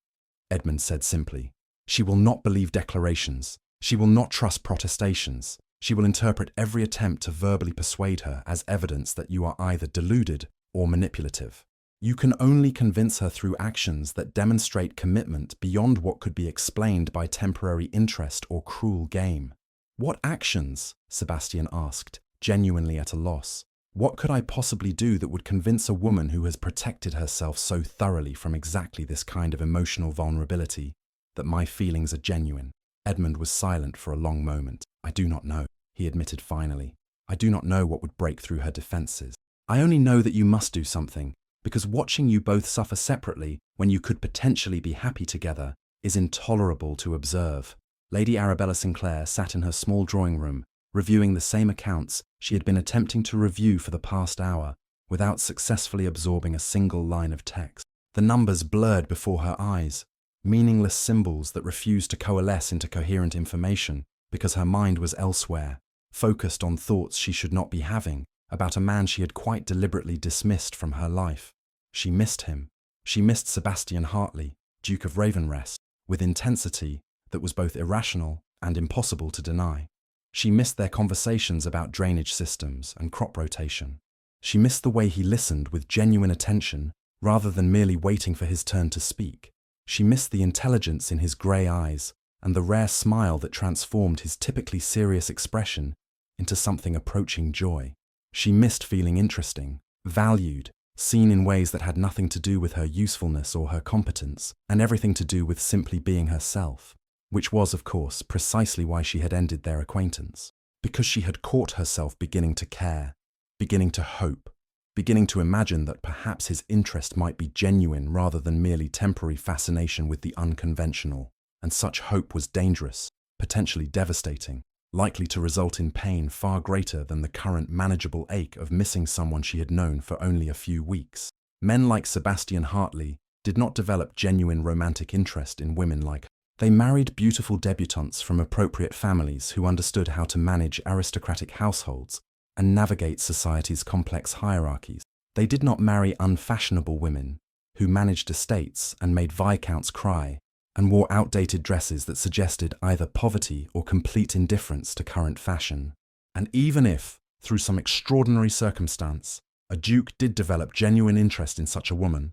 Edmund said simply. She will not believe declarations. She will not trust protestations. She will interpret every attempt to verbally persuade her as evidence that you are either deluded or manipulative. You can only convince her through actions that demonstrate commitment beyond what could be explained by temporary interest or cruel game. What actions? Sebastian asked, genuinely at a loss. What could I possibly do that would convince a woman who has protected herself so thoroughly from exactly this kind of emotional vulnerability that my feelings are genuine? Edmund was silent for a long moment. I do not know, he admitted finally. I do not know what would break through her defenses. I only know that you must do something, because watching you both suffer separately when you could potentially be happy together is intolerable to observe. Lady Arabella Sinclair sat in her small drawing room, reviewing the same accounts she had been attempting to review for the past hour, without successfully absorbing a single line of text. The numbers blurred before her eyes, meaningless symbols that refused to coalesce into coherent information because her mind was elsewhere, focused on thoughts she should not be having about a man she had quite deliberately dismissed from her life. She missed him. She missed Sebastian Hartley, Duke of Ravenrest, with intensity that was both irrational and impossible to deny. She missed their conversations about drainage systems and crop rotation. She missed the way he listened with genuine attention rather than merely waiting for his turn to speak. She missed the intelligence in his grey eyes and the rare smile that transformed his typically serious expression into something approaching joy. She missed feeling interesting, valued, seen in ways that had nothing to do with her usefulness or her competence, and everything to do with simply being herself, which was, of course, precisely why she had ended their acquaintance. Because she had caught herself beginning to care, beginning to hope, beginning to imagine that perhaps his interest might be genuine rather than merely temporary fascination with the unconventional. And such hope was dangerous, potentially devastating, likely to result in pain far greater than the current manageable ache of missing someone she had known for only a few weeks. Men like Sebastian Hartley did not develop genuine romantic interest in women like her. They married beautiful debutantes from appropriate families who understood how to manage aristocratic households and navigate society's complex hierarchies. They did not marry unfashionable women who managed estates and made viscounts cry and wore outdated dresses that suggested either poverty or complete indifference to current fashion. And even if, through some extraordinary circumstance, a duke did develop genuine interest in such a woman,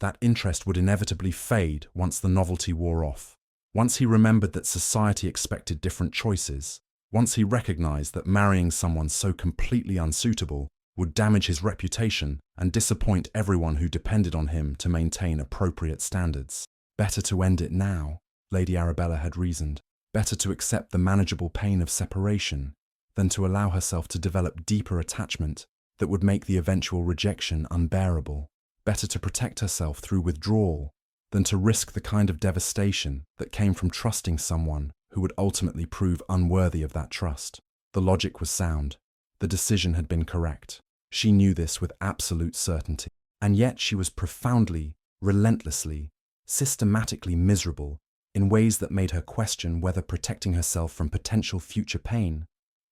that interest would inevitably fade once the novelty wore off. Once he remembered that society expected different choices, once he recognized that marrying someone so completely unsuitable would damage his reputation and disappoint everyone who depended on him to maintain appropriate standards. Better to end it now, Lady Arabella had reasoned. Better to accept the manageable pain of separation than to allow herself to develop deeper attachment that would make the eventual rejection unbearable. Better to protect herself through withdrawal than to risk the kind of devastation that came from trusting someone who would ultimately prove unworthy of that trust. The logic was sound. The decision had been correct. She knew this with absolute certainty. And yet she was profoundly, relentlessly, systematically miserable in ways that made her question whether protecting herself from potential future pain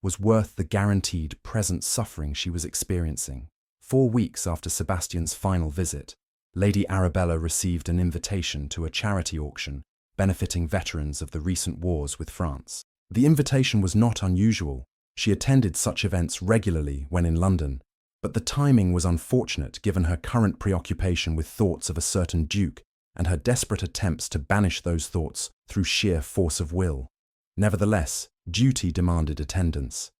was worth the guaranteed present suffering she was experiencing. 4 weeks after Sebastian's final visit, Lady Arabella received an invitation to a charity auction benefiting veterans of the recent wars with France. The invitation was not unusual. She attended such events regularly when in London, but the timing was unfortunate given her current preoccupation with thoughts of a certain duke and her desperate attempts to banish those thoughts through sheer force of will. Nevertheless, duty demanded attendance.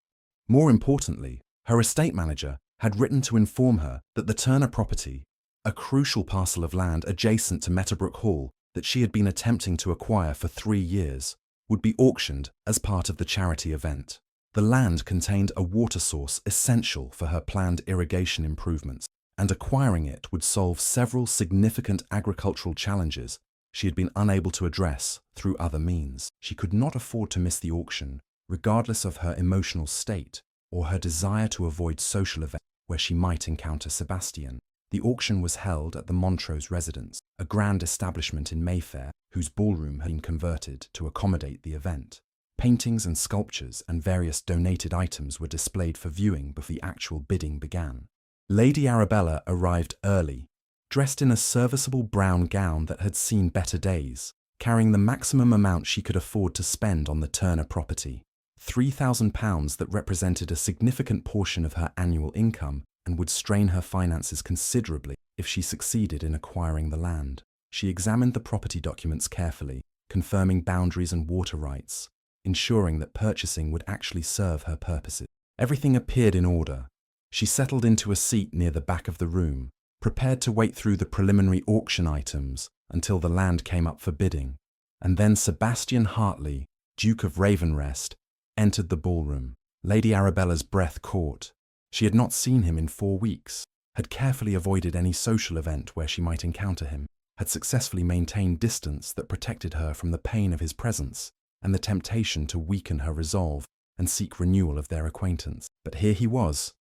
More importantly, her estate manager had written to inform her that the Turner property, a crucial parcel of land adjacent to Meadowbrook Hall that she had been attempting to acquire for 3 years, would be auctioned as part of the charity event. The land contained a water source essential for her planned irrigation improvements, and acquiring it would solve several significant agricultural challenges she had been unable to address through other means. She could not afford to miss the auction, regardless of her emotional state or her desire to avoid social events where she might encounter Sebastian. The auction was held at the Montrose residence, a grand establishment in Mayfair whose ballroom had been converted to accommodate the event. Paintings and sculptures and various donated items were displayed for viewing before the actual bidding began. Lady Arabella arrived early, dressed in a serviceable brown gown that had seen better days, carrying the maximum amount she could afford to spend on the Turner property, £3,000 that represented a significant portion of her annual income and would strain her finances considerably if she succeeded in acquiring the land. She examined the property documents carefully, confirming boundaries and water rights, ensuring that purchasing would actually serve her purposes. Everything appeared in order. She settled into a seat near the back of the room, prepared to wait through the preliminary auction items until the land came up for bidding. And then Sebastian Hartley, Duke of Ravenrest, entered the ballroom. Lady Arabella's breath caught. She had not seen him in 4 weeks, had carefully avoided any social event where she might encounter him, had successfully maintained distance that protected her from the pain of his presence and the temptation to weaken her resolve and seek renewal of their acquaintance. But here he was,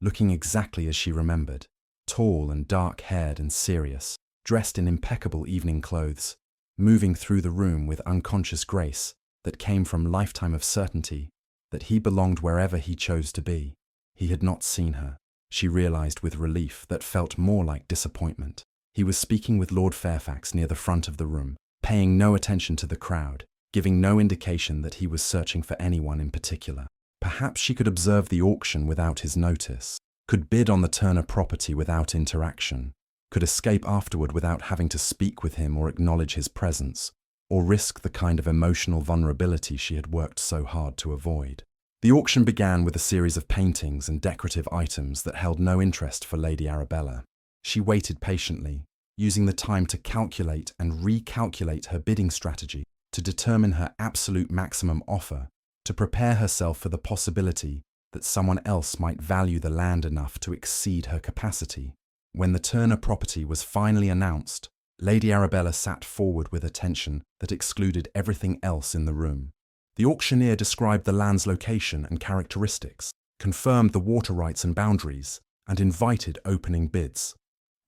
looking exactly as she remembered, tall and dark-haired and serious, dressed in impeccable evening clothes, moving through the room with unconscious grace that came from lifetime of certainty that he belonged wherever he chose to be. He had not seen her, she realized with relief that felt more like disappointment. He was speaking with Lord Fairfax near the front of the room, paying no attention to the crowd, giving no indication that he was searching for anyone in particular. Perhaps she could observe the auction without his notice, could bid on the Turner property without interaction, could escape afterward without having to speak with him or acknowledge his presence, or risk the kind of emotional vulnerability she had worked so hard to avoid. The auction began with a series of paintings and decorative items that held no interest for Lady Arabella. She waited patiently, using the time to calculate and recalculate her bidding strategy, to determine her absolute maximum offer, to prepare herself for the possibility that someone else might value the land enough to exceed her capacity. When the Turner property was finally announced, Lady Arabella sat forward with attention that excluded everything else in the room. The auctioneer described the land's location and characteristics, confirmed the water rights and boundaries, and invited opening bids.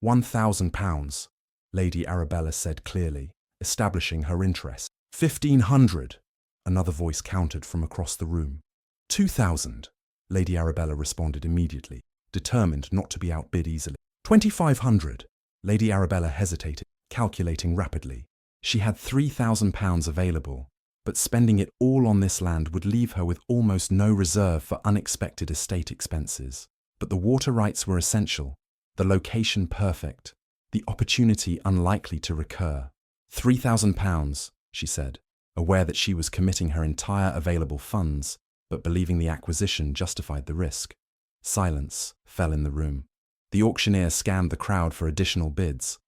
£1,000, Lady Arabella said clearly, establishing her interest. 1,500, another voice countered from across the room. 2,000, Lady Arabella responded immediately, determined not to be outbid easily. 2,500, Lady Arabella hesitated, calculating rapidly. She had £3,000 available, but spending it all on this land would leave her with almost no reserve for unexpected estate expenses. But the water rights were essential, the location perfect, the opportunity unlikely to recur. £3,000, she said, aware that she was committing her entire available funds, but believing the acquisition justified the risk. Silence fell in the room. The auctioneer scanned the crowd for additional bids.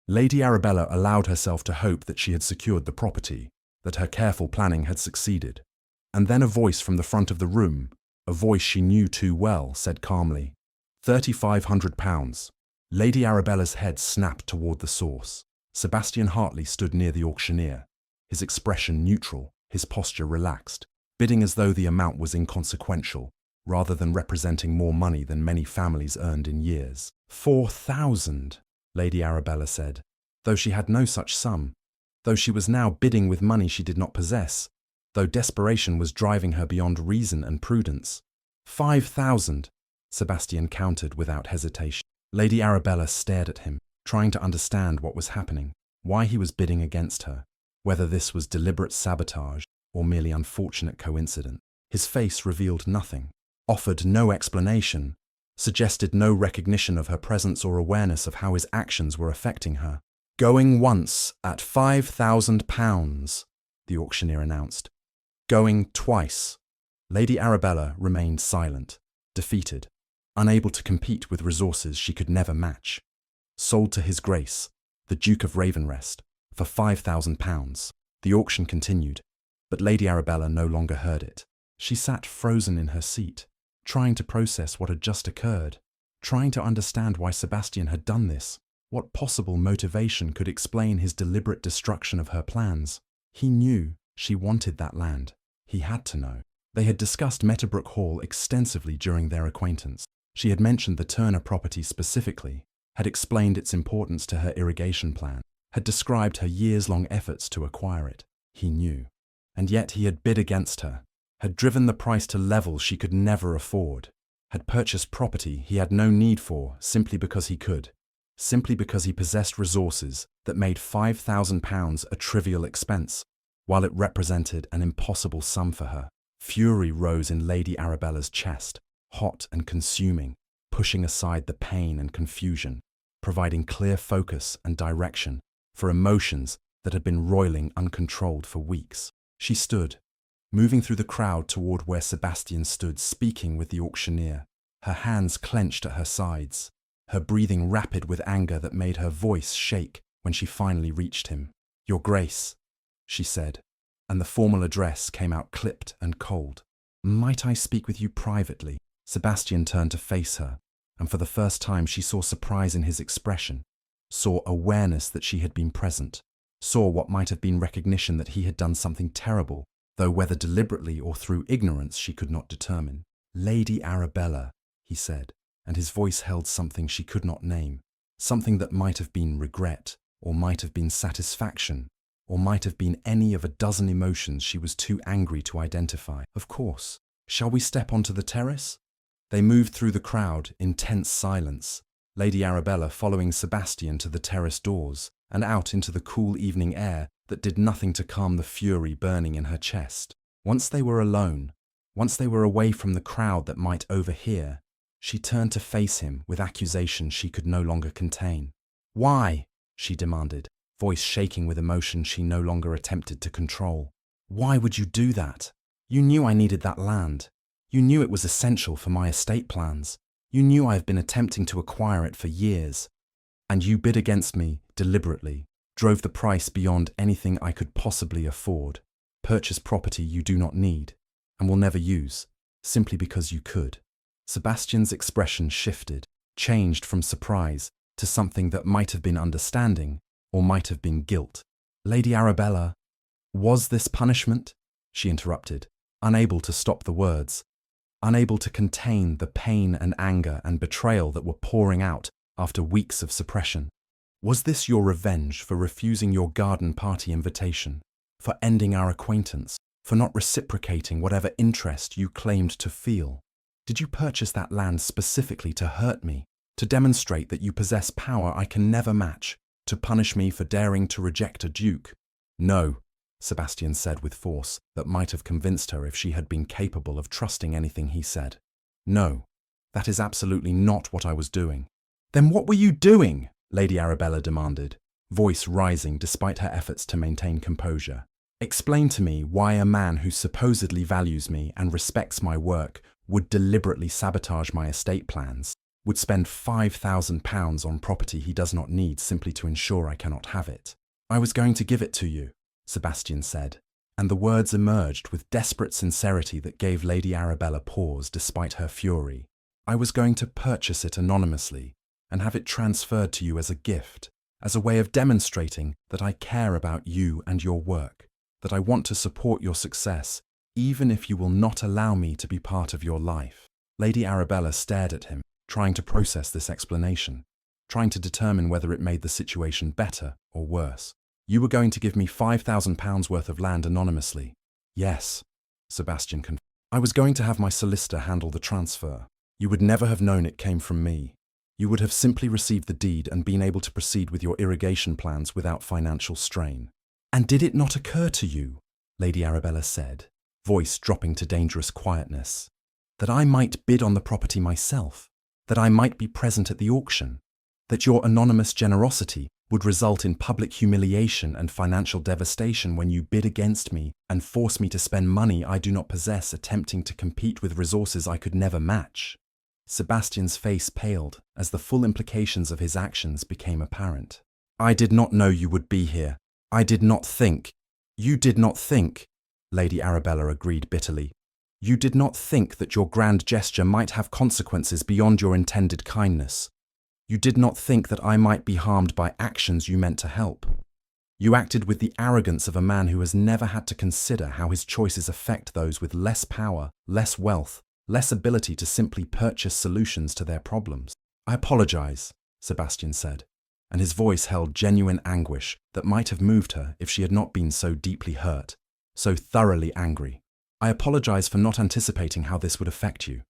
Lady Arabella allowed herself to hope that she had secured the property, that her careful planning had succeeded. And then a voice from the front of the room, a voice she knew too well, said calmly, £3,500. Lady Arabella's head snapped toward the source. Sebastian Hartley stood near the auctioneer, his expression neutral, his posture relaxed, bidding as though the amount was inconsequential, rather than representing more money than many families earned in years. 4,000, Lady Arabella said, though she had no such sum, though she was now bidding with money she did not possess, though desperation was driving her beyond reason and prudence. 5,000, Sebastian countered without hesitation. Lady Arabella stared at him, trying to understand what was happening, why he was bidding against her, whether this was deliberate sabotage or merely unfortunate coincidence. His face revealed nothing, offered no explanation, suggested no recognition of her presence or awareness of how his actions were affecting her. Going once at £5,000, the auctioneer announced. Going twice. Lady Arabella remained silent, defeated, unable to compete with resources she could never match. Sold to His Grace, the Duke of Ravenrest, for £5,000. The auction continued, but Lady Arabella no longer heard it. She sat frozen in her seat, trying to process what had just occurred, trying to understand why Sebastian had done this. What possible motivation could explain his deliberate destruction of her plans? He knew she wanted that land. He had to know. They had discussed Meadowbrook Hall extensively during their acquaintance. She had mentioned the Turner property specifically, had explained its importance to her irrigation plan, had described her years-long efforts to acquire it. He knew. And yet he had bid against her, had driven the price to levels she could never afford, had purchased property he had no need for simply because he could, simply because he possessed resources that made £5,000 a trivial expense, while it represented an impossible sum for her. Fury rose in Lady Arabella's chest, hot and consuming, pushing aside the pain and confusion, providing clear focus and direction for emotions that had been roiling uncontrolled for weeks. She stood, moving through the crowd toward where Sebastian stood speaking with the auctioneer, her hands clenched at her sides, her breathing rapid with anger that made her voice shake when she finally reached him. "Your Grace," she said, and the formal address came out clipped and cold. "Might I speak with you privately?" Sebastian turned to face her, and for the first time she saw surprise in his expression, saw awareness that she had been present, saw what might have been recognition that he had done something terrible, though whether deliberately or through ignorance she could not determine. "Lady Arabella," he said, and his voice held something she could not name, something that might have been regret, or might have been satisfaction, or might have been any of a dozen emotions she was too angry to identify. "Of course. Shall we step onto the terrace?" They moved through the crowd in tense silence, Lady Arabella following Sebastian to the terrace doors and out into the cool evening air that did nothing to calm the fury burning in her chest. Once they were alone, once they were away from the crowd that might overhear, she turned to face him with accusation she could no longer contain. Why? She demanded, voice shaking with emotion she no longer attempted to control. Why would you do that? You knew I needed that land. You knew it was essential for my estate plans. You knew I have been attempting to acquire it for years. And you bid against me deliberately, drove the price beyond anything I could possibly afford, purchased property you do not need and will never use, simply because you could. Sebastian's expression shifted, changed from surprise to something that might have been understanding or might have been guilt. Lady Arabella, was this punishment? She interrupted, unable to stop the words, unable to contain the pain and anger and betrayal that were pouring out after weeks of suppression. Was this your revenge for refusing your garden party invitation, for ending our acquaintance, for not reciprocating whatever interest you claimed to feel? Did you purchase that land specifically to hurt me, to demonstrate that you possess power I can never match, to punish me for daring to reject a duke? No, Sebastian said with force that might have convinced her if she had been capable of trusting anything he said. No, that is absolutely not what I was doing. Then what were you doing? Lady Arabella demanded, voice rising despite her efforts to maintain composure. Explain to me why a man who supposedly values me and respects my work would deliberately sabotage my estate plans, would spend £5,000 on property he does not need simply to ensure I cannot have it. I was going to give it to you, Sebastian said, and the words emerged with desperate sincerity that gave Lady Arabella pause despite her fury. I was going to purchase it anonymously and have it transferred to you as a gift, as a way of demonstrating that I care about you and your work, that I want to support your success, even if you will not allow me to be part of your life. Lady Arabella stared at him, trying to process this explanation, trying to determine whether it made the situation better or worse. You were going to give me £5,000 worth of land anonymously. Yes, Sebastian confirmed. I was going to have my solicitor handle the transfer. You would never have known it came from me. You would have simply received the deed and been able to proceed with your irrigation plans without financial strain. And did it not occur to you, Lady Arabella said, voice dropping to dangerous quietness, that I might bid on the property myself, that I might be present at the auction, that your anonymous generosity would result in public humiliation and financial devastation when you bid against me and force me to spend money I do not possess attempting to compete with resources I could never match? Sebastian's face paled as the full implications of his actions became apparent. I did not know you would be here. I did not think. You did not think, Lady Arabella agreed bitterly. You did not think that your grand gesture might have consequences beyond your intended kindness. You did not think that I might be harmed by actions you meant to help. You acted with the arrogance of a man who has never had to consider how his choices affect those with less power, less wealth, less ability to simply purchase solutions to their problems. I apologize, Sebastian said, and his voice held genuine anguish that might have moved her if she had not been so deeply hurt, so thoroughly angry. I apologize for not anticipating how this would affect you.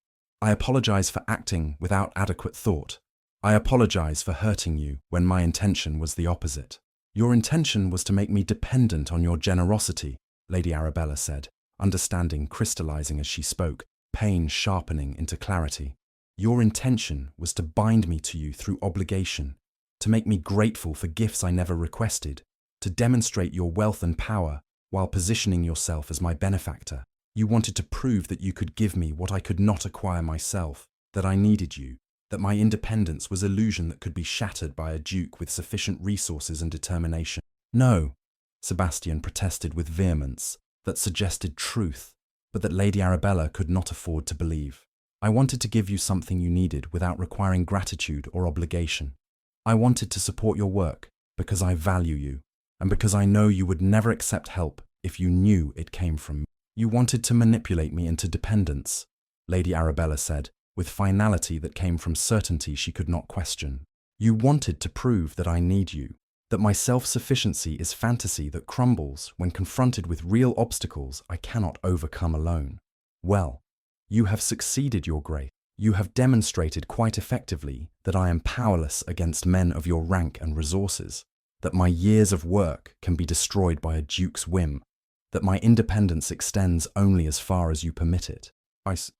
I apologize for acting without adequate thought. I apologize for hurting you when my intention was the opposite. Your intention was to make me dependent on your generosity, Lady Arabella said, understanding crystallizing as she spoke, pain sharpening into clarity. Your intention was to bind me to you through obligation, to make me grateful for gifts I never requested, to demonstrate your wealth and power while positioning yourself as my benefactor. You wanted to prove that you could give me what I could not acquire myself, that I needed you, that my independence was illusion that could be shattered by a duke with sufficient resources and determination. No, Sebastian protested with vehemence that suggested truth, but that Lady Arabella could not afford to believe. I wanted to give you something you needed without requiring gratitude or obligation. I wanted to support your work because I value you, and because I know you would never accept help if you knew it came from me. You wanted to manipulate me into dependence, Lady Arabella said, with finality that came from certainty she could not question. You wanted to prove that I need you, that my self-sufficiency is fantasy that crumbles when confronted with real obstacles I cannot overcome alone. Well, you have succeeded, Your Grace. You have demonstrated quite effectively that I am powerless against men of your rank and resources, that my years of work can be destroyed by a duke's whim, that my independence extends only as far as you permit it.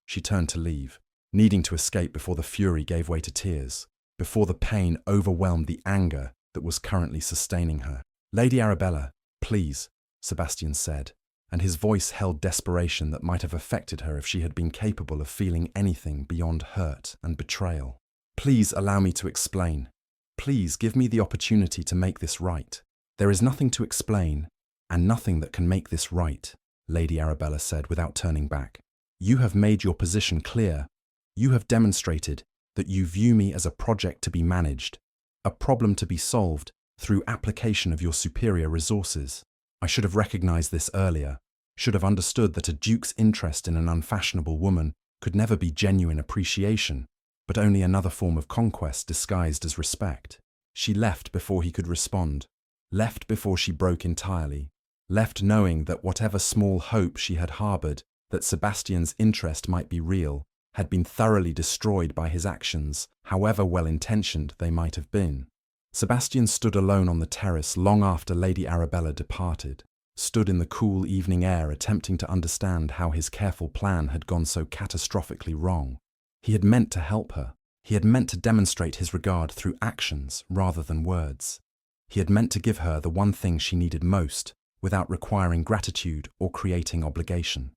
She turned to leave, needing to escape before the fury gave way to tears, before the pain overwhelmed the anger that was currently sustaining her. "Lady Arabella, please," Sebastian said, and his voice held desperation that might have affected her if she had been capable of feeling anything beyond hurt and betrayal. "Please allow me to explain. Please give me the opportunity to make this right." "There is nothing to explain, and nothing that can make this right," Lady Arabella said without turning back. "You have made your position clear. You have demonstrated that you view me as a project to be managed, a problem to be solved through application of your superior resources. I should have recognized this earlier, should have understood that a duke's interest in an unfashionable woman could never be genuine appreciation, but only another form of conquest disguised as respect." She left before he could respond, left before she broke entirely, left knowing that whatever small hope she had harbored that Sebastian's interest might be real had been thoroughly destroyed by his actions, however well-intentioned they might have been. Sebastian stood alone on the terrace long after Lady Arabella departed, stood in the cool evening air attempting to understand how his careful plan had gone so catastrophically wrong. He had meant to help her. He had meant to demonstrate his regard through actions rather than words. He had meant to give her the one thing she needed most, without requiring gratitude or creating obligation.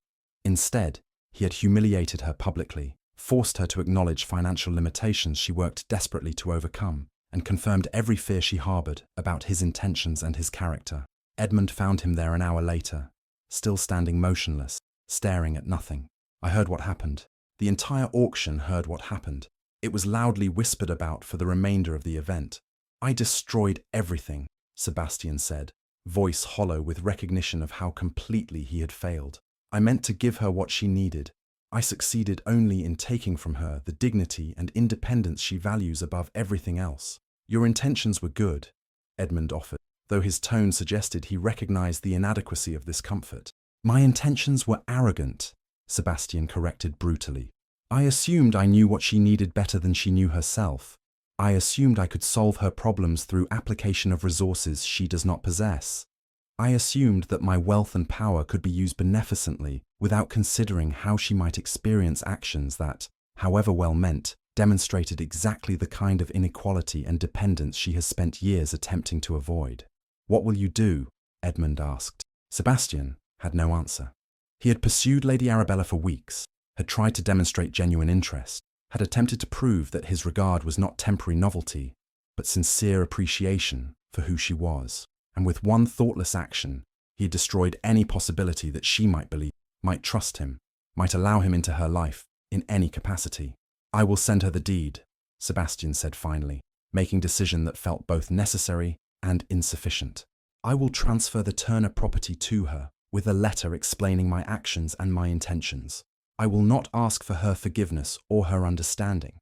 Instead, he had humiliated her publicly, forced her to acknowledge financial limitations she worked desperately to overcome, and confirmed every fear she harbored about his intentions and his character. Edmund found him there an hour later, still standing motionless, staring at nothing. "I heard what happened. The entire auction heard what happened. It was loudly whispered about for the remainder of the event. I destroyed everything," Sebastian said, voice hollow with recognition of how completely he had failed. "I meant to give her what she needed. I succeeded only in taking from her the dignity and independence she values above everything else." "Your intentions were good," Edmund offered, though his tone suggested he recognized the inadequacy of this comfort. "My intentions were arrogant," Sebastian corrected brutally. "I assumed I knew what she needed better than she knew herself. I assumed I could solve her problems through application of resources she does not possess. I assumed that my wealth and power could be used beneficently without considering how she might experience actions that, however well meant, demonstrated exactly the kind of inequality and dependence she has spent years attempting to avoid." "What will you do?" Edmund asked. Sebastian had no answer. He had pursued Lady Arabella for weeks, had tried to demonstrate genuine interest, had attempted to prove that his regard was not temporary novelty, but sincere appreciation for who she was. And with one thoughtless action, he had destroyed any possibility that she might believe, might trust him, might allow him into her life in any capacity. "I will send her the deed," Sebastian said finally, making decision that felt both necessary and insufficient. "I will transfer the Turner property to her with a letter explaining my actions and my intentions. I will not ask for her forgiveness or her understanding.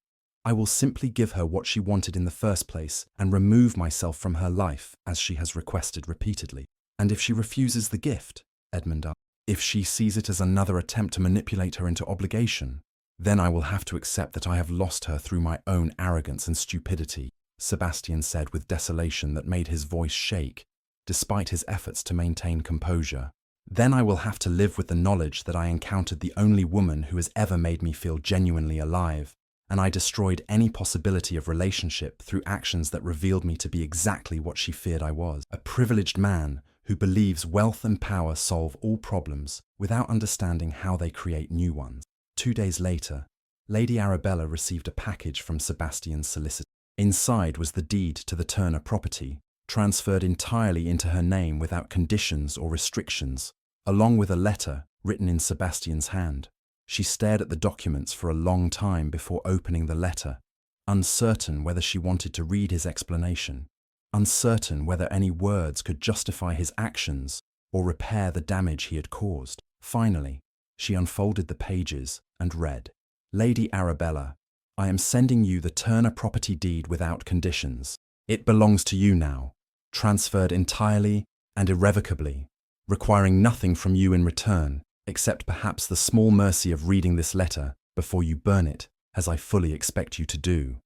I will simply give her what she wanted in the first place and remove myself from her life as she has requested repeatedly." "And if she refuses the gift?" Edmund asked. "If she sees it as another attempt to manipulate her into obligation, then I will have to accept that I have lost her through my own arrogance and stupidity," Sebastian said with desolation that made his voice shake, despite his efforts to maintain composure. "Then I will have to live with the knowledge that I encountered the only woman who has ever made me feel genuinely alive, and I destroyed any possibility of relationship through actions that revealed me to be exactly what she feared I was, a privileged man who believes wealth and power solve all problems without understanding how they create new ones." 2 days later, Lady Arabella received a package from Sebastian's solicitor. Inside was the deed to the Turner property, transferred entirely into her name without conditions or restrictions, along with a letter written in Sebastian's hand. She stared at the documents for a long time before opening the letter, uncertain whether she wanted to read his explanation, uncertain whether any words could justify his actions or repair the damage he had caused. Finally, she unfolded the pages and read, "Lady Arabella, I am sending you the Turner property deed without conditions. It belongs to you now, transferred entirely and irrevocably, requiring nothing from you in return, except perhaps the small mercy of reading this letter before you burn it, as I fully expect you to do.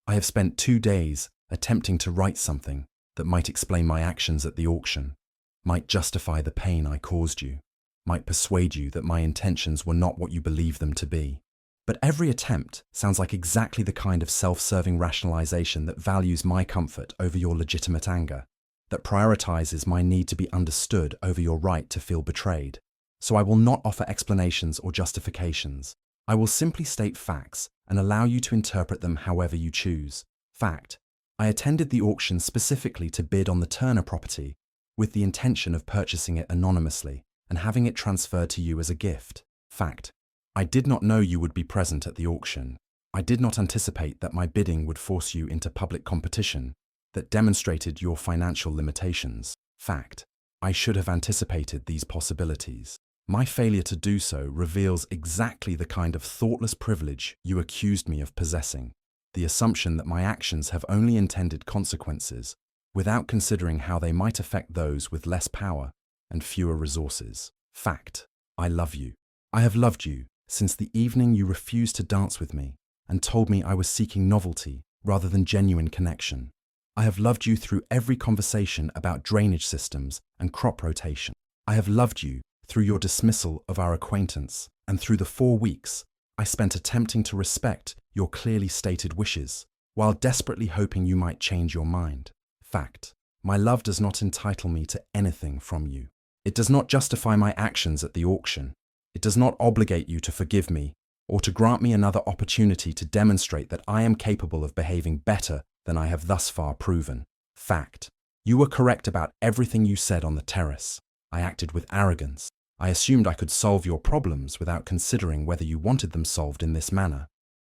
I have spent 2 days attempting to write something that might explain my actions at the auction, might justify the pain I caused you, might persuade you that my intentions were not what you believe them to be. But every attempt sounds like exactly the kind of self-serving rationalization that values my comfort over your legitimate anger, that prioritizes my need to be understood over your right to feel betrayed. So I will not offer explanations or justifications. I will simply state facts and allow you to interpret them however you choose. Fact: I attended the auction specifically to bid on the Turner property with the intention of purchasing it anonymously and having it transferred to you as a gift. Fact: I did not know you would be present at the auction. I did not anticipate that my bidding would force you into public competition that demonstrated your financial limitations. Fact: I should have anticipated these possibilities. My failure to do so reveals exactly the kind of thoughtless privilege you accused me of possessing, the assumption that my actions have only intended consequences without considering how they might affect those with less power and fewer resources. Fact: I love you. I have loved you since the evening you refused to dance with me and told me I was seeking novelty rather than genuine connection. I have loved you through every conversation about drainage systems and crop rotation. I have loved you through your dismissal of our acquaintance and through the 4 weeks I spent attempting to respect your clearly stated wishes while desperately hoping you might change your mind. Fact: my love does not entitle me to anything from you. It does not justify my actions at the auction. It does not obligate you to forgive me or to grant me another opportunity to demonstrate that I am capable of behaving better than I have thus far proven. Fact: you were correct about everything you said on the terrace. I acted with arrogance. I assumed I could solve your problems without considering whether you wanted them solved in this manner.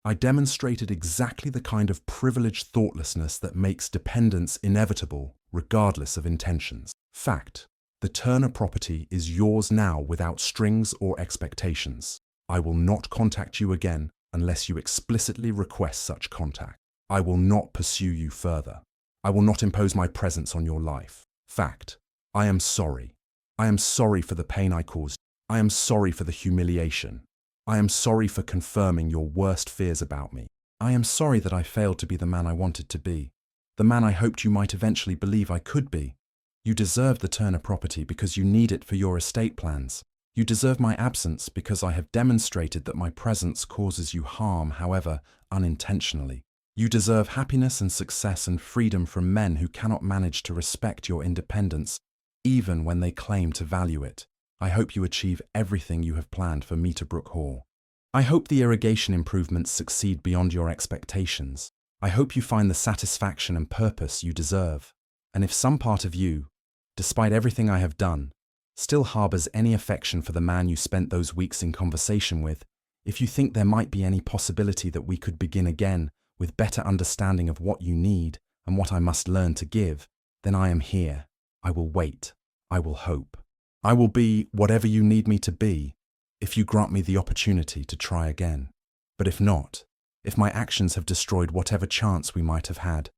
I demonstrated exactly the kind of privileged thoughtlessness that makes dependence inevitable, regardless of intentions. Fact: the Turner property is yours now without strings or expectations. I will not contact you again unless you explicitly request such contact. I will not pursue you further. I will not impose my presence on your life. Fact: I am sorry. I am sorry for the pain I caused. I am sorry for the humiliation. I am sorry for confirming your worst fears about me. I am sorry that I failed to be the man I wanted to be, the man I hoped you might eventually believe I could be. You deserve the Turner property because you need it for your estate plans. You deserve my absence because I have demonstrated that my presence causes you harm, however, unintentionally. You deserve happiness and success and freedom from men who cannot manage to respect your independence, even when they claim to value it. I hope you achieve everything you have planned for Meterbrook Hall. I hope the irrigation improvements succeed beyond your expectations. I hope you find the satisfaction and purpose you deserve. And if some part of you, despite everything I have done, still harbors any affection for the man you spent those weeks in conversation with, if you think there might be any possibility that we could begin again with better understanding of what you need and what I must learn to give, then I am here. I will wait. I will hope. I will be whatever you need me to be if you grant me the opportunity to try again. But if not, if my actions have destroyed whatever chance we might have had,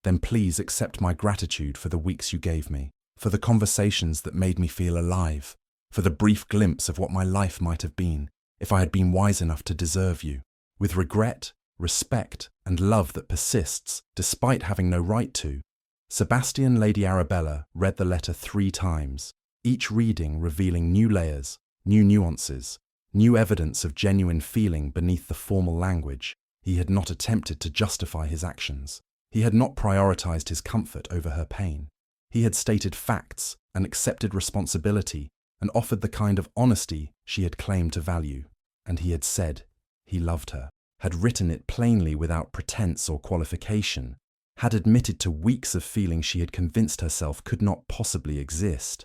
then please accept my gratitude for the weeks you gave me, for the conversations that made me feel alive, for the brief glimpse of what my life might have been if I had been wise enough to deserve you. With regret, respect, and love that persists despite having no right to, Sebastian Lady Arabella read the letter 3 times, each reading revealing new layers, new nuances, new evidence of genuine feeling beneath the formal language. He had not attempted to justify his actions. He had not prioritized his comfort over her pain. He had stated facts and accepted responsibility and offered the kind of honesty she had claimed to value. And he had said he loved her, had written it plainly without pretense or qualification, had admitted to weeks of feeling she had convinced herself could not possibly exist,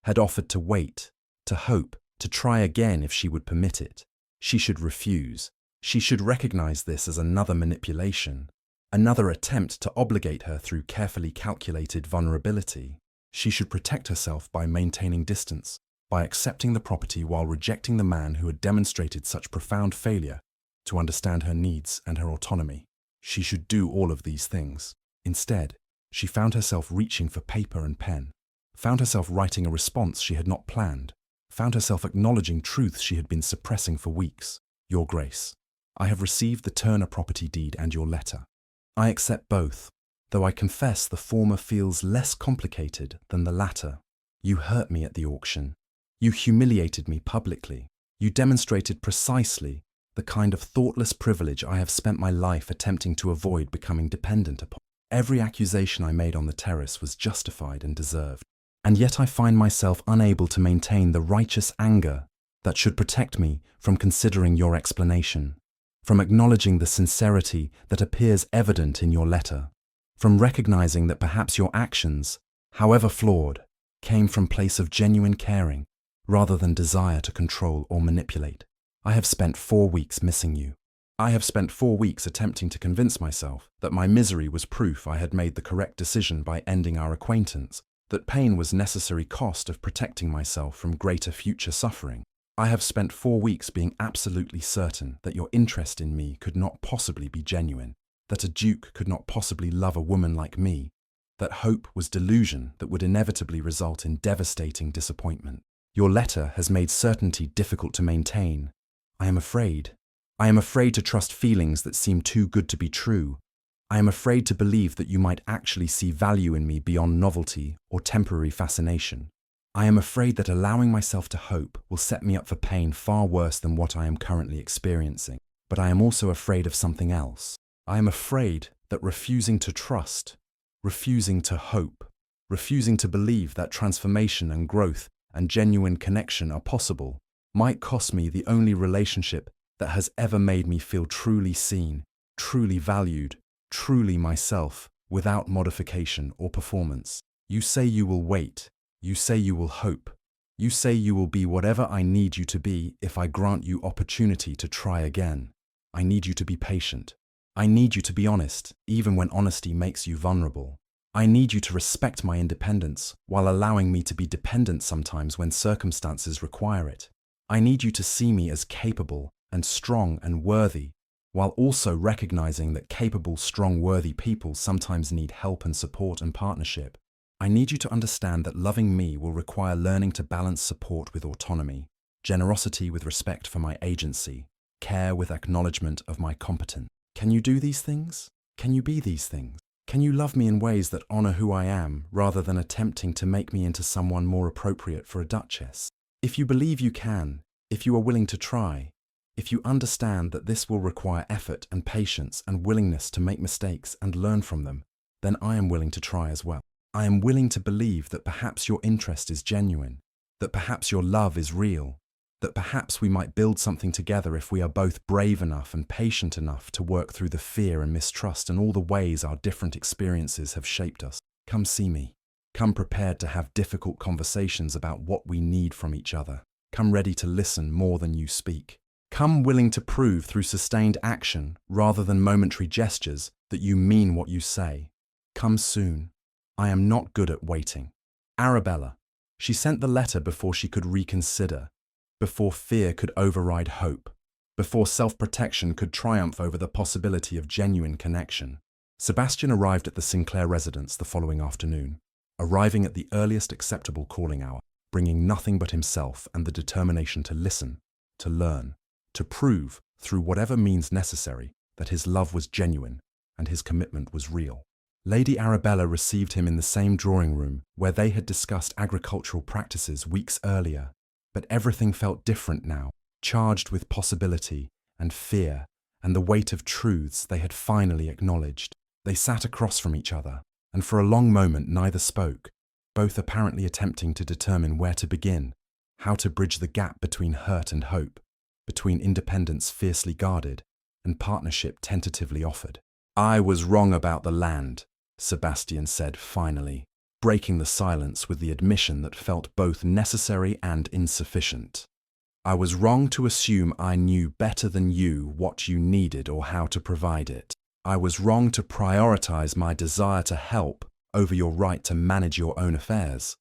had offered to wait, to hope, to try again if she would permit it. She should refuse. She should recognize this as another manipulation, another attempt to obligate her through carefully calculated vulnerability. She should protect herself by maintaining distance, by accepting the property while rejecting the man who had demonstrated such profound failure to understand her needs and her autonomy. She should do all of these things. Instead, she found herself reaching for paper and pen, found herself writing a response she had not planned, found herself acknowledging truths she had been suppressing for weeks. Your Grace, I have received the Turner property deed and your letter. I accept both, though I confess the former feels less complicated than the latter. You hurt me at the auction. You humiliated me publicly. You demonstrated precisely the kind of thoughtless privilege I have spent my life attempting to avoid becoming dependent upon. Every accusation I made on the terrace was justified and deserved, and yet I find myself unable to maintain the righteous anger that should protect me from considering your explanation, from acknowledging the sincerity that appears evident in your letter, from recognizing that perhaps your actions, however flawed, came from a place of genuine caring rather than desire to control or manipulate. I have spent 4 weeks missing you. I have spent 4 weeks attempting to convince myself that my misery was proof I had made the correct decision by ending our acquaintance, that pain was necessary cost of protecting myself from greater future suffering. I have spent 4 weeks being absolutely certain that your interest in me could not possibly be genuine, that a duke could not possibly love a woman like me, that hope was delusion that would inevitably result in devastating disappointment. Your letter has made certainty difficult to maintain. I am afraid. I am afraid to trust feelings that seem too good to be true. I am afraid to believe that you might actually see value in me beyond novelty or temporary fascination. I am afraid that allowing myself to hope will set me up for pain far worse than what I am currently experiencing. But I am also afraid of something else. I am afraid that refusing to trust, refusing to hope, refusing to believe that transformation and growth and genuine connection are possible might cost me the only relationship that has ever made me feel truly seen, truly valued, truly myself, without modification or performance. You say you will wait. You say you will hope. You say you will be whatever I need you to be if I grant you opportunity to try again. I need you to be patient. I need you to be honest, even when honesty makes you vulnerable. I need you to respect my independence while allowing me to be dependent sometimes when circumstances require it. I need you to see me as capable and strong and worthy, while also recognizing that capable, strong, worthy people sometimes need help and support and partnership. I need you to understand that loving me will require learning to balance support with autonomy, generosity with respect for my agency, care with acknowledgement of my competence. Can you do these things? Can you be these things? Can you love me in ways that honor who I am rather than attempting to make me into someone more appropriate for a duchess? If you believe you can, if you are willing to try, if you understand that this will require effort and patience and willingness to make mistakes and learn from them, then I am willing to try as well. I am willing to believe that perhaps your interest is genuine, that perhaps your love is real, that perhaps we might build something together if we are both brave enough and patient enough to work through the fear and mistrust and all the ways our different experiences have shaped us. Come see me. Come prepared to have difficult conversations about what we need from each other. Come ready to listen more than you speak. Come willing to prove through sustained action rather than momentary gestures that you mean what you say. Come soon. I am not good at waiting. Arabella. She sent the letter before she could reconsider, before fear could override hope, before self-protection could triumph over the possibility of genuine connection. Sebastian arrived at the Sinclair residence the following afternoon, arriving at the earliest acceptable calling hour, bringing nothing but himself and the determination to listen, to learn, to prove, through whatever means necessary, that his love was genuine and his commitment was real. Lady Arabella received him in the same drawing room where they had discussed agricultural practices weeks earlier, but everything felt different now, charged with possibility and fear and the weight of truths they had finally acknowledged. They sat across from each other, and for a long moment neither spoke, both apparently attempting to determine where to begin, how to bridge the gap between hurt and hope, between independence fiercely guarded and partnership tentatively offered. I was wrong about the land, Sebastian said finally, breaking the silence with the admission that felt both necessary and insufficient. I was wrong to assume I knew better than you what you needed or how to provide it. I was wrong to prioritize my desire to help over your right to manage your own affairs.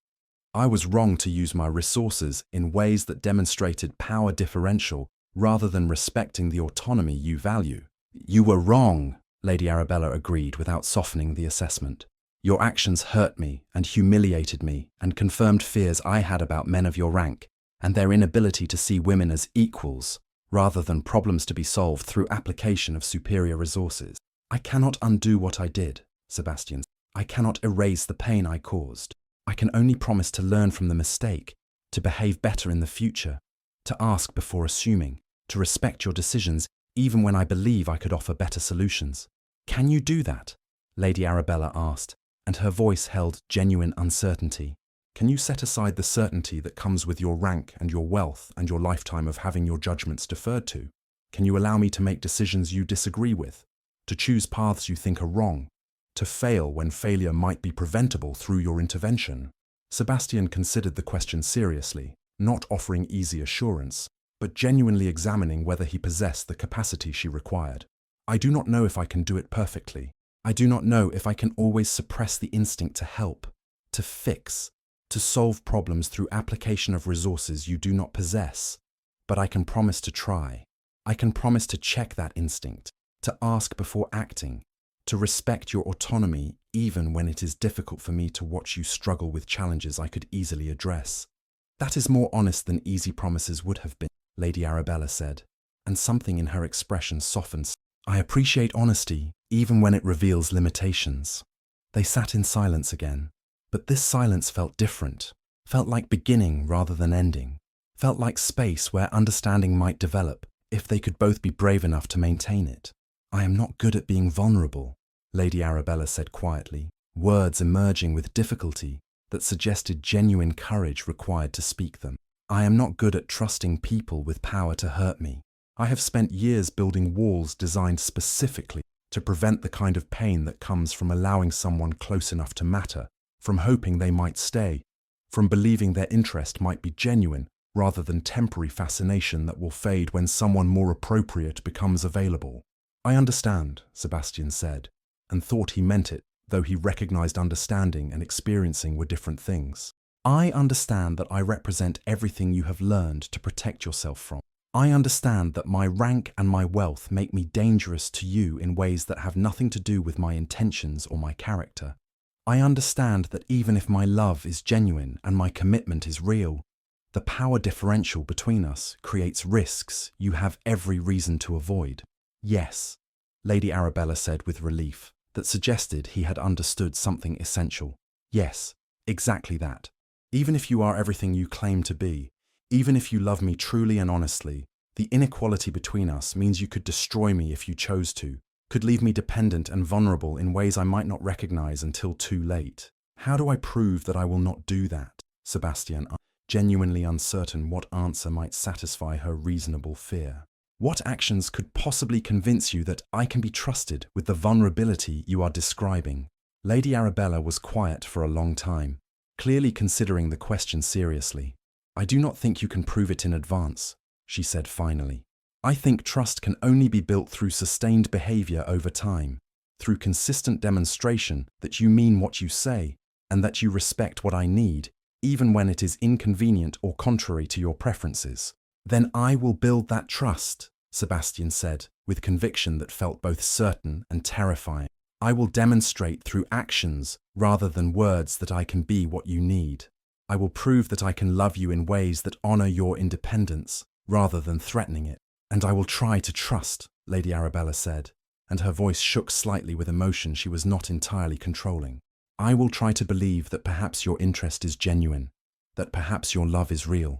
I was wrong to use my resources in ways that demonstrated power differential rather than respecting the autonomy you value. You were wrong, Lady Arabella agreed without softening the assessment. Your actions hurt me and humiliated me and confirmed fears I had about men of your rank and their inability to see women as equals rather than problems to be solved through application of superior resources. I cannot undo what I did, Sebastian. I cannot erase the pain I caused. I can only promise to learn from the mistake, to behave better in the future, to ask before assuming, to respect your decisions even when I believe I could offer better solutions. Can you do that? Lady Arabella asked, and her voice held genuine uncertainty. Can you set aside the certainty that comes with your rank and your wealth and your lifetime of having your judgments deferred to? Can you allow me to make decisions you disagree with, to choose paths you think are wrong, to fail when failure might be preventable through your intervention? Sebastian considered the question seriously, not offering easy assurance, but genuinely examining whether he possessed the capacity she required. I do not know if I can do it perfectly. I do not know if I can always suppress the instinct to help, to fix, to solve problems through application of resources you do not possess. But I can promise to try. I can promise to check that instinct, to ask before acting, to respect your autonomy even when it is difficult for me to watch you struggle with challenges I could easily address. That is more honest than easy promises would have been, Lady Arabella said, and something in her expression softened. I appreciate honesty, even when it reveals limitations. They sat in silence again, but this silence felt different, felt like beginning rather than ending, felt like space where understanding might develop if they could both be brave enough to maintain it. I am not good at being vulnerable, Lady Arabella said quietly, words emerging with difficulty that suggested genuine courage required to speak them. I am not good at trusting people with power to hurt me. I have spent years building walls designed specifically to prevent the kind of pain that comes from allowing someone close enough to matter, from hoping they might stay, from believing their interest might be genuine rather than temporary fascination that will fade when someone more appropriate becomes available. I understand, Sebastian said, and thought he meant it, though he recognized understanding and experiencing were different things. I understand that I represent everything you have learned to protect yourself from. I understand that my rank and my wealth make me dangerous to you in ways that have nothing to do with my intentions or my character. I understand that even if my love is genuine and my commitment is real, the power differential between us creates risks you have every reason to avoid. Yes, Lady Arabella said with relief that suggested he had understood something essential. Yes, exactly that. Even if you are everything you claim to be, even if you love me truly and honestly, the inequality between us means you could destroy me if you chose to, could leave me dependent and vulnerable in ways I might not recognize until too late. How do I prove that I will not do that? Sebastian, genuinely uncertain what answer might satisfy her reasonable fear. What actions could possibly convince you that I can be trusted with the vulnerability you are describing? Lady Arabella was quiet for a long time, clearly considering the question seriously. I do not think you can prove it in advance, she said finally. I think trust can only be built through sustained behavior over time, through consistent demonstration that you mean what you say and that you respect what I need, even when it is inconvenient or contrary to your preferences. Then I will build that trust, Sebastian said, with conviction that felt both certain and terrifying. I will demonstrate through actions rather than words that I can be what you need. I will prove that I can love you in ways that honor your independence rather than threatening it. And I will try to trust, Lady Arabella said, and her voice shook slightly with emotion she was not entirely controlling. I will try to believe that perhaps your interest is genuine, that perhaps your love is real,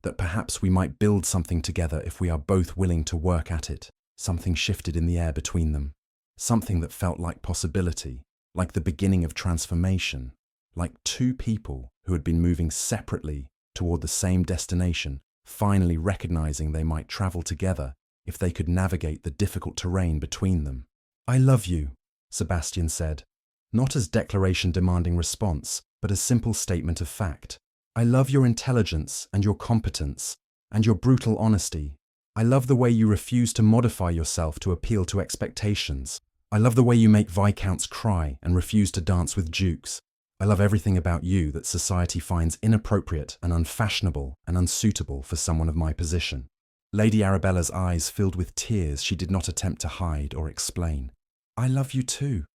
that perhaps we might build something together if we are both willing to work at it. Something shifted in the air between them, something that felt like possibility, like the beginning of transformation, like two people who had been moving separately toward the same destination, finally recognizing they might travel together if they could navigate the difficult terrain between them. I love you, Sebastian said, not as declaration demanding response, but as simple statement of fact. I love your intelligence and your competence and your brutal honesty. I love the way you refuse to modify yourself to appeal to expectations. I love the way you make viscounts cry and refuse to dance with dukes. I love everything about you that society finds inappropriate and unfashionable and unsuitable for someone of my position. Lady Arabella's eyes filled with tears she did not attempt to hide or explain. I love you too,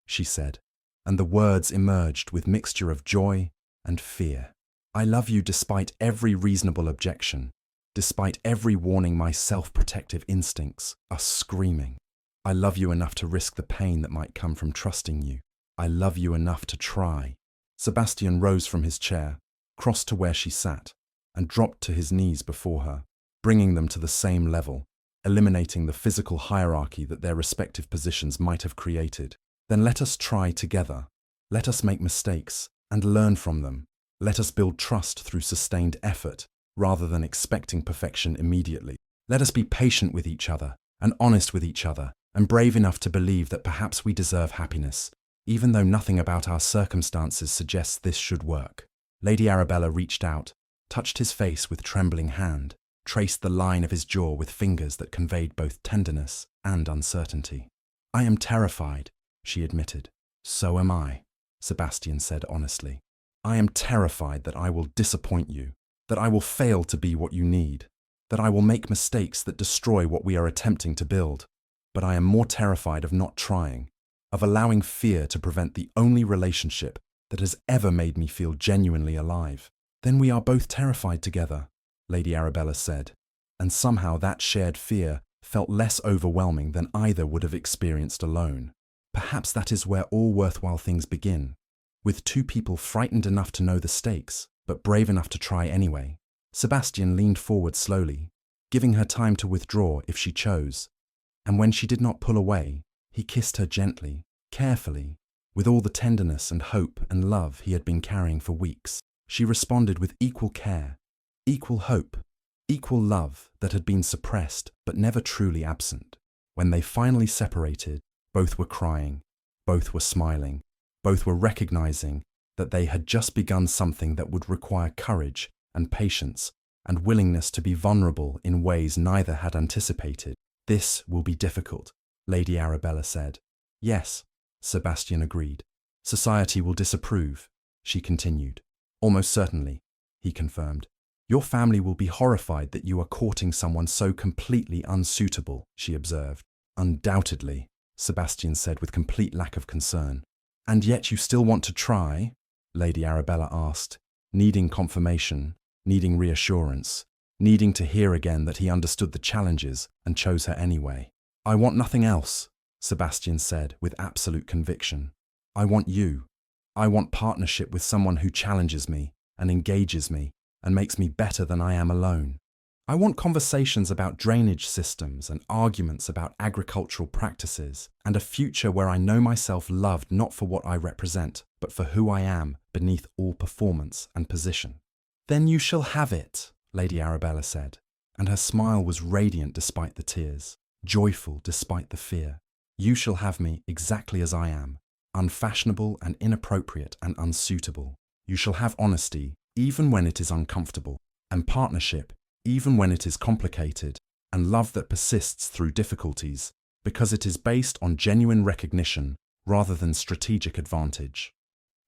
she said, and the words emerged with mixture of joy and fear. I love you despite every reasonable objection, despite every warning my self-protective instincts are screaming. I love you enough to risk the pain that might come from trusting you. I love you enough to try. Sebastian rose from his chair, crossed to where she sat, and dropped to his knees before her. bringing them to the same level, eliminating the physical hierarchy that their respective positions might have created. Then let us try together. Let us make mistakes and learn from them. Let us build trust through sustained effort, rather than expecting perfection immediately. Let us be patient with each other and honest with each other and brave enough to believe that perhaps we deserve happiness, even though nothing about our circumstances suggests this should work. Lady Arabella reached out, touched his face with trembling hand, traced the line of his jaw with fingers that conveyed both tenderness and uncertainty. "I am terrified," she admitted. "So am I," Sebastian said honestly. "I am terrified that I will disappoint you, that I will fail to be what you need, that I will make mistakes that destroy what we are attempting to build. But I am more terrified of not trying, of allowing fear to prevent the only relationship that has ever made me feel genuinely alive." "Then we are both terrified together," Lady Arabella said, and somehow that shared fear felt less overwhelming than either would have experienced alone. Perhaps that is where all worthwhile things begin, with two people frightened enough to know the stakes, but brave enough to try anyway. Sebastian leaned forward slowly, giving her time to withdraw if she chose, and when she did not pull away, he kissed her gently, carefully, with all the tenderness and hope and love he had been carrying for weeks. She responded with equal care, equal hope, equal love that had been suppressed but never truly absent. When they finally separated, both were crying, both were smiling, both were recognizing that they had just begun something that would require courage and patience and willingness to be vulnerable in ways neither had anticipated. "This will be difficult," Lady Arabella said. "Yes," Sebastian agreed. "Society will disapprove," she continued. "Almost certainly," he confirmed. "Your family will be horrified that you are courting someone so completely unsuitable," she observed. "Undoubtedly," Sebastian said with complete lack of concern. "And yet you still want to try?" Lady Arabella asked, needing confirmation, needing reassurance, needing to hear again that he understood the challenges and chose her anyway. "I want nothing else," Sebastian said with absolute conviction. "I want you. I want partnership with someone who challenges me and engages me and makes me better than I am alone. I want conversations about drainage systems and arguments about agricultural practices and a future where I know myself loved not for what I represent, but for who I am beneath all performance and position." "Then you shall have it," Lady Arabella said, and her smile was radiant despite the tears, joyful despite the fear. "You shall have me exactly as I am, unfashionable and inappropriate and unsuitable. You shall have honesty, even when it is uncomfortable, and partnership, even when it is complicated, and love that persists through difficulties, because it is based on genuine recognition rather than strategic advantage."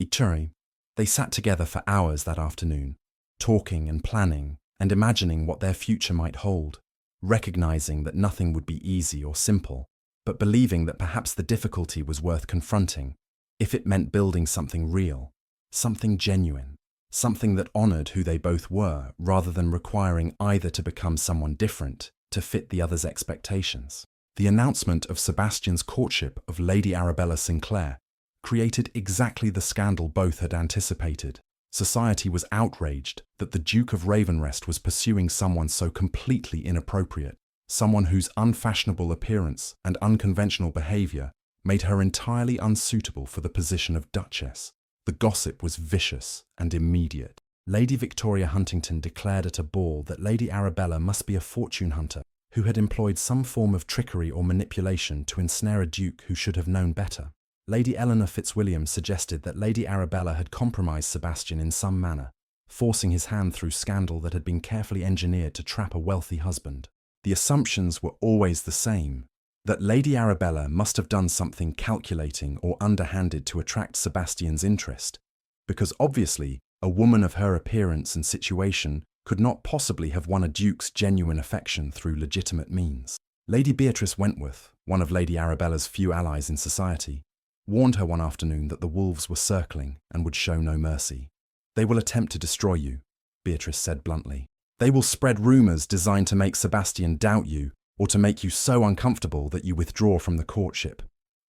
Ituri. They sat together for hours that afternoon, talking and planning and imagining what their future might hold, recognizing that nothing would be easy or simple, but believing that perhaps the difficulty was worth confronting, if it meant building something real, something genuine, something that honored who they both were rather than requiring either to become someone different to fit the other's expectations. The announcement of Sebastian's courtship of Lady Arabella Sinclair created exactly the scandal both had anticipated. Society was outraged that the Duke of Ravenrest was pursuing someone so completely inappropriate, someone whose unfashionable appearance and unconventional behavior made her entirely unsuitable for the position of Duchess. The gossip was vicious and immediate. Lady Victoria Huntington declared at a ball that Lady Arabella must be a fortune hunter who had employed some form of trickery or manipulation to ensnare a duke who should have known better. Lady Eleanor Fitzwilliam suggested that Lady Arabella had compromised Sebastian in some manner, forcing his hand through scandal that had been carefully engineered to trap a wealthy husband. The assumptions were always the same, that Lady Arabella must have done something calculating or underhanded to attract Sebastian's interest, because obviously a woman of her appearance and situation could not possibly have won a duke's genuine affection through legitimate means. Lady Beatrice Wentworth, one of Lady Arabella's few allies in society, warned her one afternoon that the wolves were circling and would show no mercy. "They will attempt to destroy you," Beatrice said bluntly. "They will spread rumours designed to make Sebastian doubt you or to make you so uncomfortable that you withdraw from the courtship.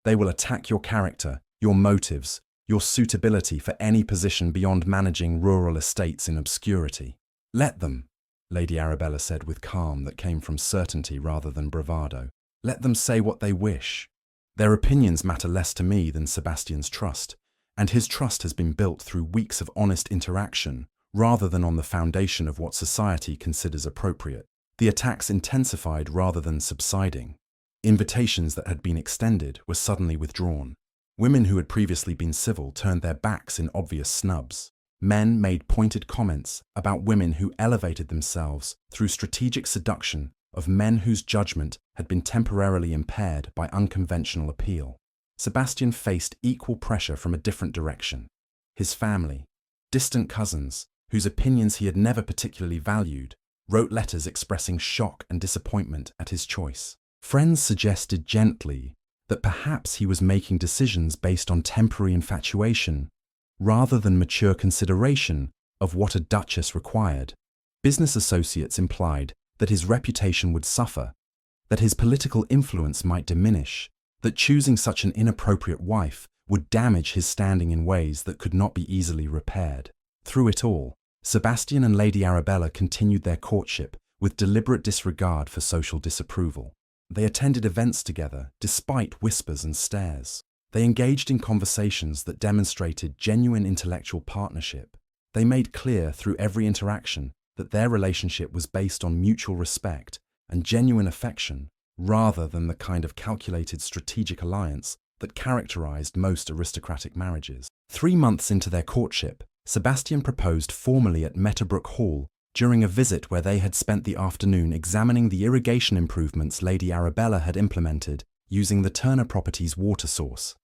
They will attack your character, your motives, your suitability for any position beyond managing rural estates in obscurity. Let them. Lady Arabella said with calm that came from certainty rather than bravado. Let them say what they wish. Their opinions matter less to me than Sebastian's trust, and his trust has been built through weeks of honest interaction rather than on the foundation of what society considers appropriate. The attacks intensified rather than subsiding. Invitations that had been extended were suddenly withdrawn. Women who had previously been civil turned their backs in obvious snubs. Men made pointed comments about women who elevated themselves through strategic seduction of men whose judgment had been temporarily impaired by unconventional appeal. Sebastian faced equal pressure from a different direction. His family, distant cousins, whose opinions he had never particularly valued, wrote letters expressing shock and disappointment at his choice. Friends suggested gently that perhaps he was making decisions based on temporary infatuation rather than mature consideration of what a duchess required. Business associates implied that his reputation would suffer, that his political influence might diminish, that choosing such an inappropriate wife would damage his standing in ways that could not be easily repaired. Through it all, Sebastian and Lady Arabella continued their courtship with deliberate disregard for social disapproval. They attended events together despite whispers and stares. They engaged in conversations that demonstrated genuine intellectual partnership. They made clear through every interaction that their relationship was based on mutual respect and genuine affection rather than the kind of calculated strategic alliance that characterized most aristocratic marriages. 3 months into their courtship, Sebastian proposed formally at Meadowbrook Hall during a visit where they had spent the afternoon examining the irrigation improvements Lady Arabella had implemented using the Turner property's water source.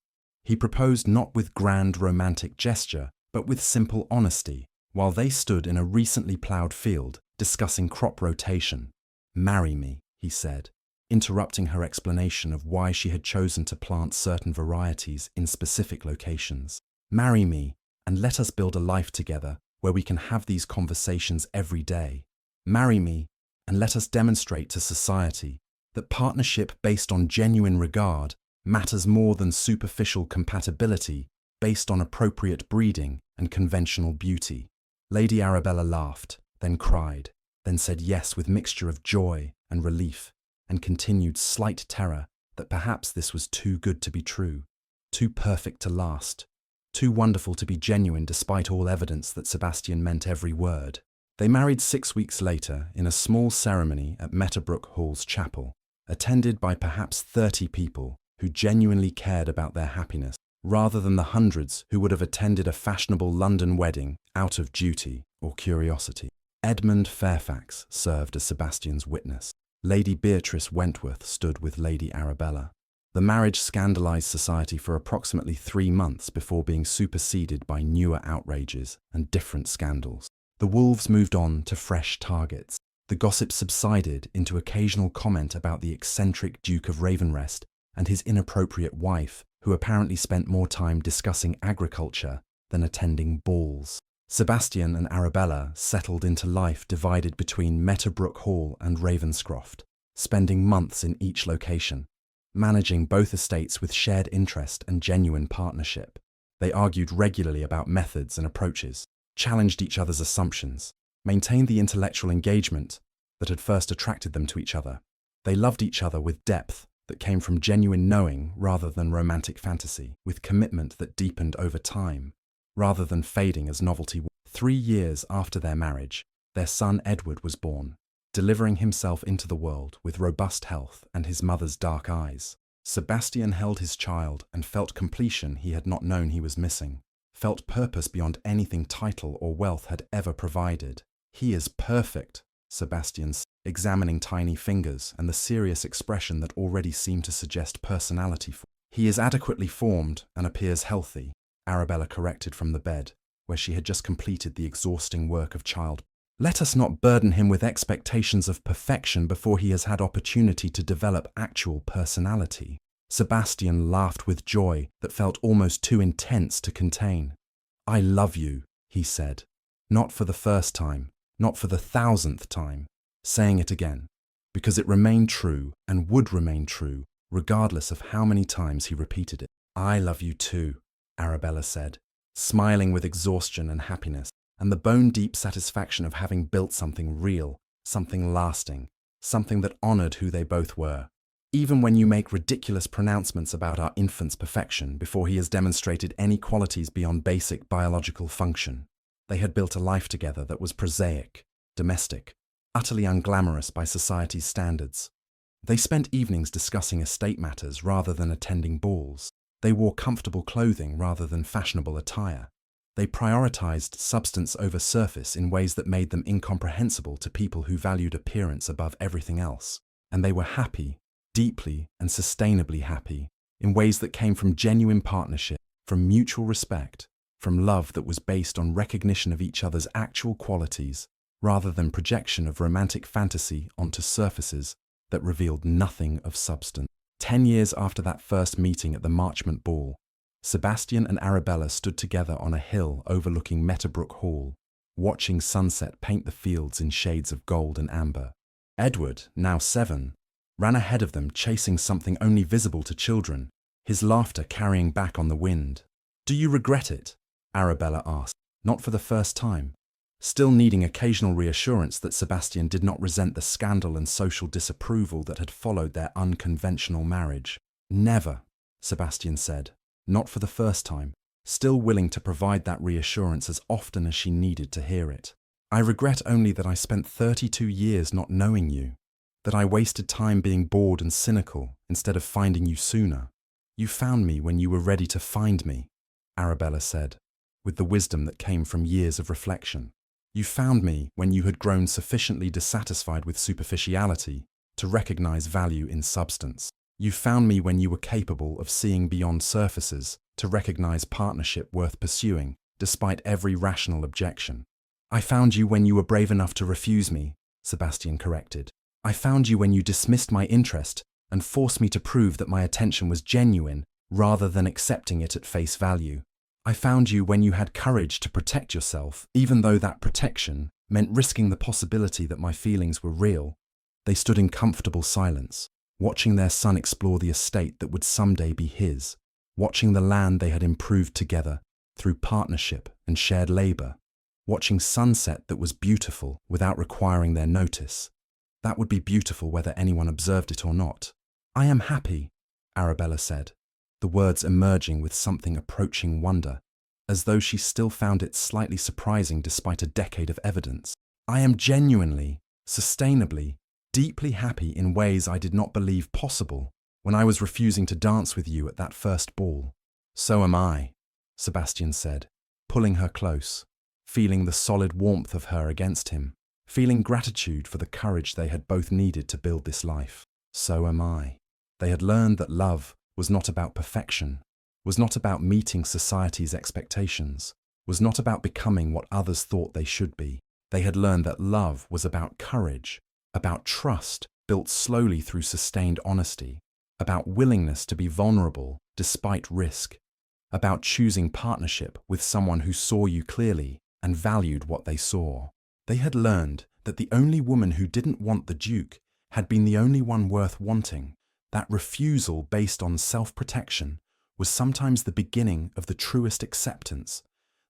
He proposed not with grand romantic gesture, but with simple honesty, while they stood in a recently ploughed field discussing crop rotation. "Marry me," he said, interrupting her explanation of why she had chosen to plant certain varieties in specific locations. "Marry me, and let us build a life together where we can have these conversations every day. Marry me, and let us demonstrate to society that partnership based on genuine regard matters more than superficial compatibility based on appropriate breeding and conventional beauty." Lady Arabella laughed, then cried, then said yes with mixture of joy and relief, and continued slight terror that perhaps this was too good to be true, too perfect to last, too wonderful to be genuine despite all evidence that Sebastian meant every word. They married 6 weeks later in a small ceremony at Meadowbrook Hall's chapel, attended by perhaps 30 people who genuinely cared about their happiness, rather than the hundreds who would have attended a fashionable London wedding out of duty or curiosity. Edmund Fairfax served as Sebastian's witness. Lady Beatrice Wentworth stood with Lady Arabella. The marriage scandalized society for approximately 3 months before being superseded by newer outrages and different scandals. The wolves moved on to fresh targets. The gossip subsided into occasional comment about the eccentric Duke of Ravenrest and his inappropriate wife, who apparently spent more time discussing agriculture than attending balls. Sebastian and Arabella settled into life divided between Meadowbrook Hall and Ravenscroft, spending months in each location, managing both estates with shared interest and genuine partnership. They argued regularly about methods and approaches, challenged each other's assumptions, maintained the intellectual engagement that had first attracted them to each other. They loved each other with depth that came from genuine knowing rather than romantic fantasy, with commitment that deepened over time, rather than fading as novelty. 3 years after their marriage, their son Edward was born, delivering himself into the world with robust health and his mother's dark eyes. Sebastian held his child and felt completion he had not known he was missing, felt purpose beyond anything title or wealth had ever provided. "He is perfect," Sebastian said, examining tiny fingers and the serious expression that already seemed to suggest personality. "He is adequately formed and appears healthy," Arabella corrected from the bed, where she had just completed the exhausting work of child. "Let us not burden him with expectations of perfection before he has had opportunity to develop actual personality." Sebastian laughed with joy that felt almost too intense to contain. "I love you," he said, not for the first time, not for the 1,000th time, saying it again, because it remained true and would remain true, regardless of how many times he repeated it. "I love you too," Arabella said, smiling with exhaustion and happiness, and the bone-deep satisfaction of having built something real, something lasting, something that honored who they both were. Even when you make ridiculous pronouncements about our infant's perfection before he has demonstrated any qualities beyond basic biological function, they had built a life together that was prosaic, domestic, utterly unglamorous by society's standards. They spent evenings discussing estate matters rather than attending balls. They wore comfortable clothing rather than fashionable attire. They prioritized substance over surface in ways that made them incomprehensible to people who valued appearance above everything else. And they were happy, deeply and sustainably happy, in ways that came from genuine partnership, from mutual respect, from love that was based on recognition of each other's actual qualities, rather than projection of romantic fantasy onto surfaces that revealed nothing of substance. 10 years after that first meeting at the Marchmont Ball, Sebastian and Arabella stood together on a hill overlooking Metabrook Hall, watching sunset paint the fields in shades of gold and amber. Edward, now 7, ran ahead of them, chasing something only visible to children, his laughter carrying back on the wind. "Do you regret it?" Arabella asked, not for the first time, still needing occasional reassurance that Sebastian did not resent the scandal and social disapproval that had followed their unconventional marriage. "Never," Sebastian said, not for the first time, still willing to provide that reassurance as often as she needed to hear it. "I regret only that I spent 32 years not knowing you, that I wasted time being bored and cynical instead of finding you sooner. You found me when you were ready to find me," Arabella said, with the wisdom that came from years of reflection. "You found me when you had grown sufficiently dissatisfied with superficiality to recognize value in substance. You found me when you were capable of seeing beyond surfaces to recognize partnership worth pursuing, despite every rational objection." "I found you when you were brave enough to refuse me," Sebastian corrected. "I found you when you dismissed my interest and forced me to prove that my attention was genuine rather than accepting it at face value. I found you when you had courage to protect yourself, even though that protection meant risking the possibility that my feelings were real." They stood in comfortable silence, watching their son explore the estate that would someday be his, watching the land they had improved together through partnership and shared labor, watching sunset that was beautiful without requiring their notice. That would be beautiful whether anyone observed it or not. "I am happy," Arabella said, the words emerging with something approaching wonder, as though she still found it slightly surprising despite a decade of evidence. "I am genuinely, sustainably, deeply happy in ways I did not believe possible when I was refusing to dance with you at that first ball." "So am I," Sebastian said, pulling her close, feeling the solid warmth of her against him, feeling gratitude for the courage they had both needed to build this life. "So am I." They had learned that love was not about perfection, was not about meeting society's expectations, was not about becoming what others thought they should be. They had learned that love was about courage, about trust built slowly through sustained honesty, about willingness to be vulnerable despite risk, about choosing partnership with someone who saw you clearly and valued what they saw. They had learned that the only woman who didn't want the Duke had been the only one worth wanting. That refusal based on self-protection was sometimes the beginning of the truest acceptance,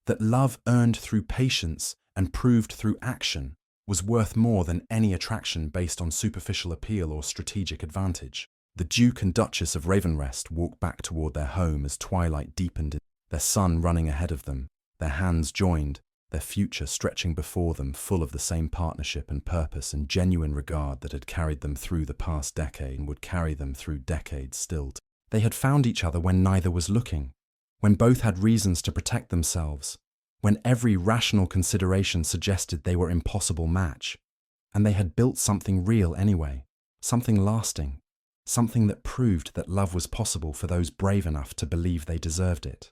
that love earned through patience and proved through action was worth more than any attraction based on superficial appeal or strategic advantage. The Duke and Duchess of Ravenrest walked back toward their home as twilight deepened, their son running ahead of them, their hands joined, their future stretching before them, full of the same partnership and purpose and genuine regard that had carried them through the past decade and would carry them through decades still. They had found each other when neither was looking, when both had reasons to protect themselves, when every rational consideration suggested they were an impossible match, and they had built something real anyway, something lasting, something that proved that love was possible for those brave enough to believe they deserved it.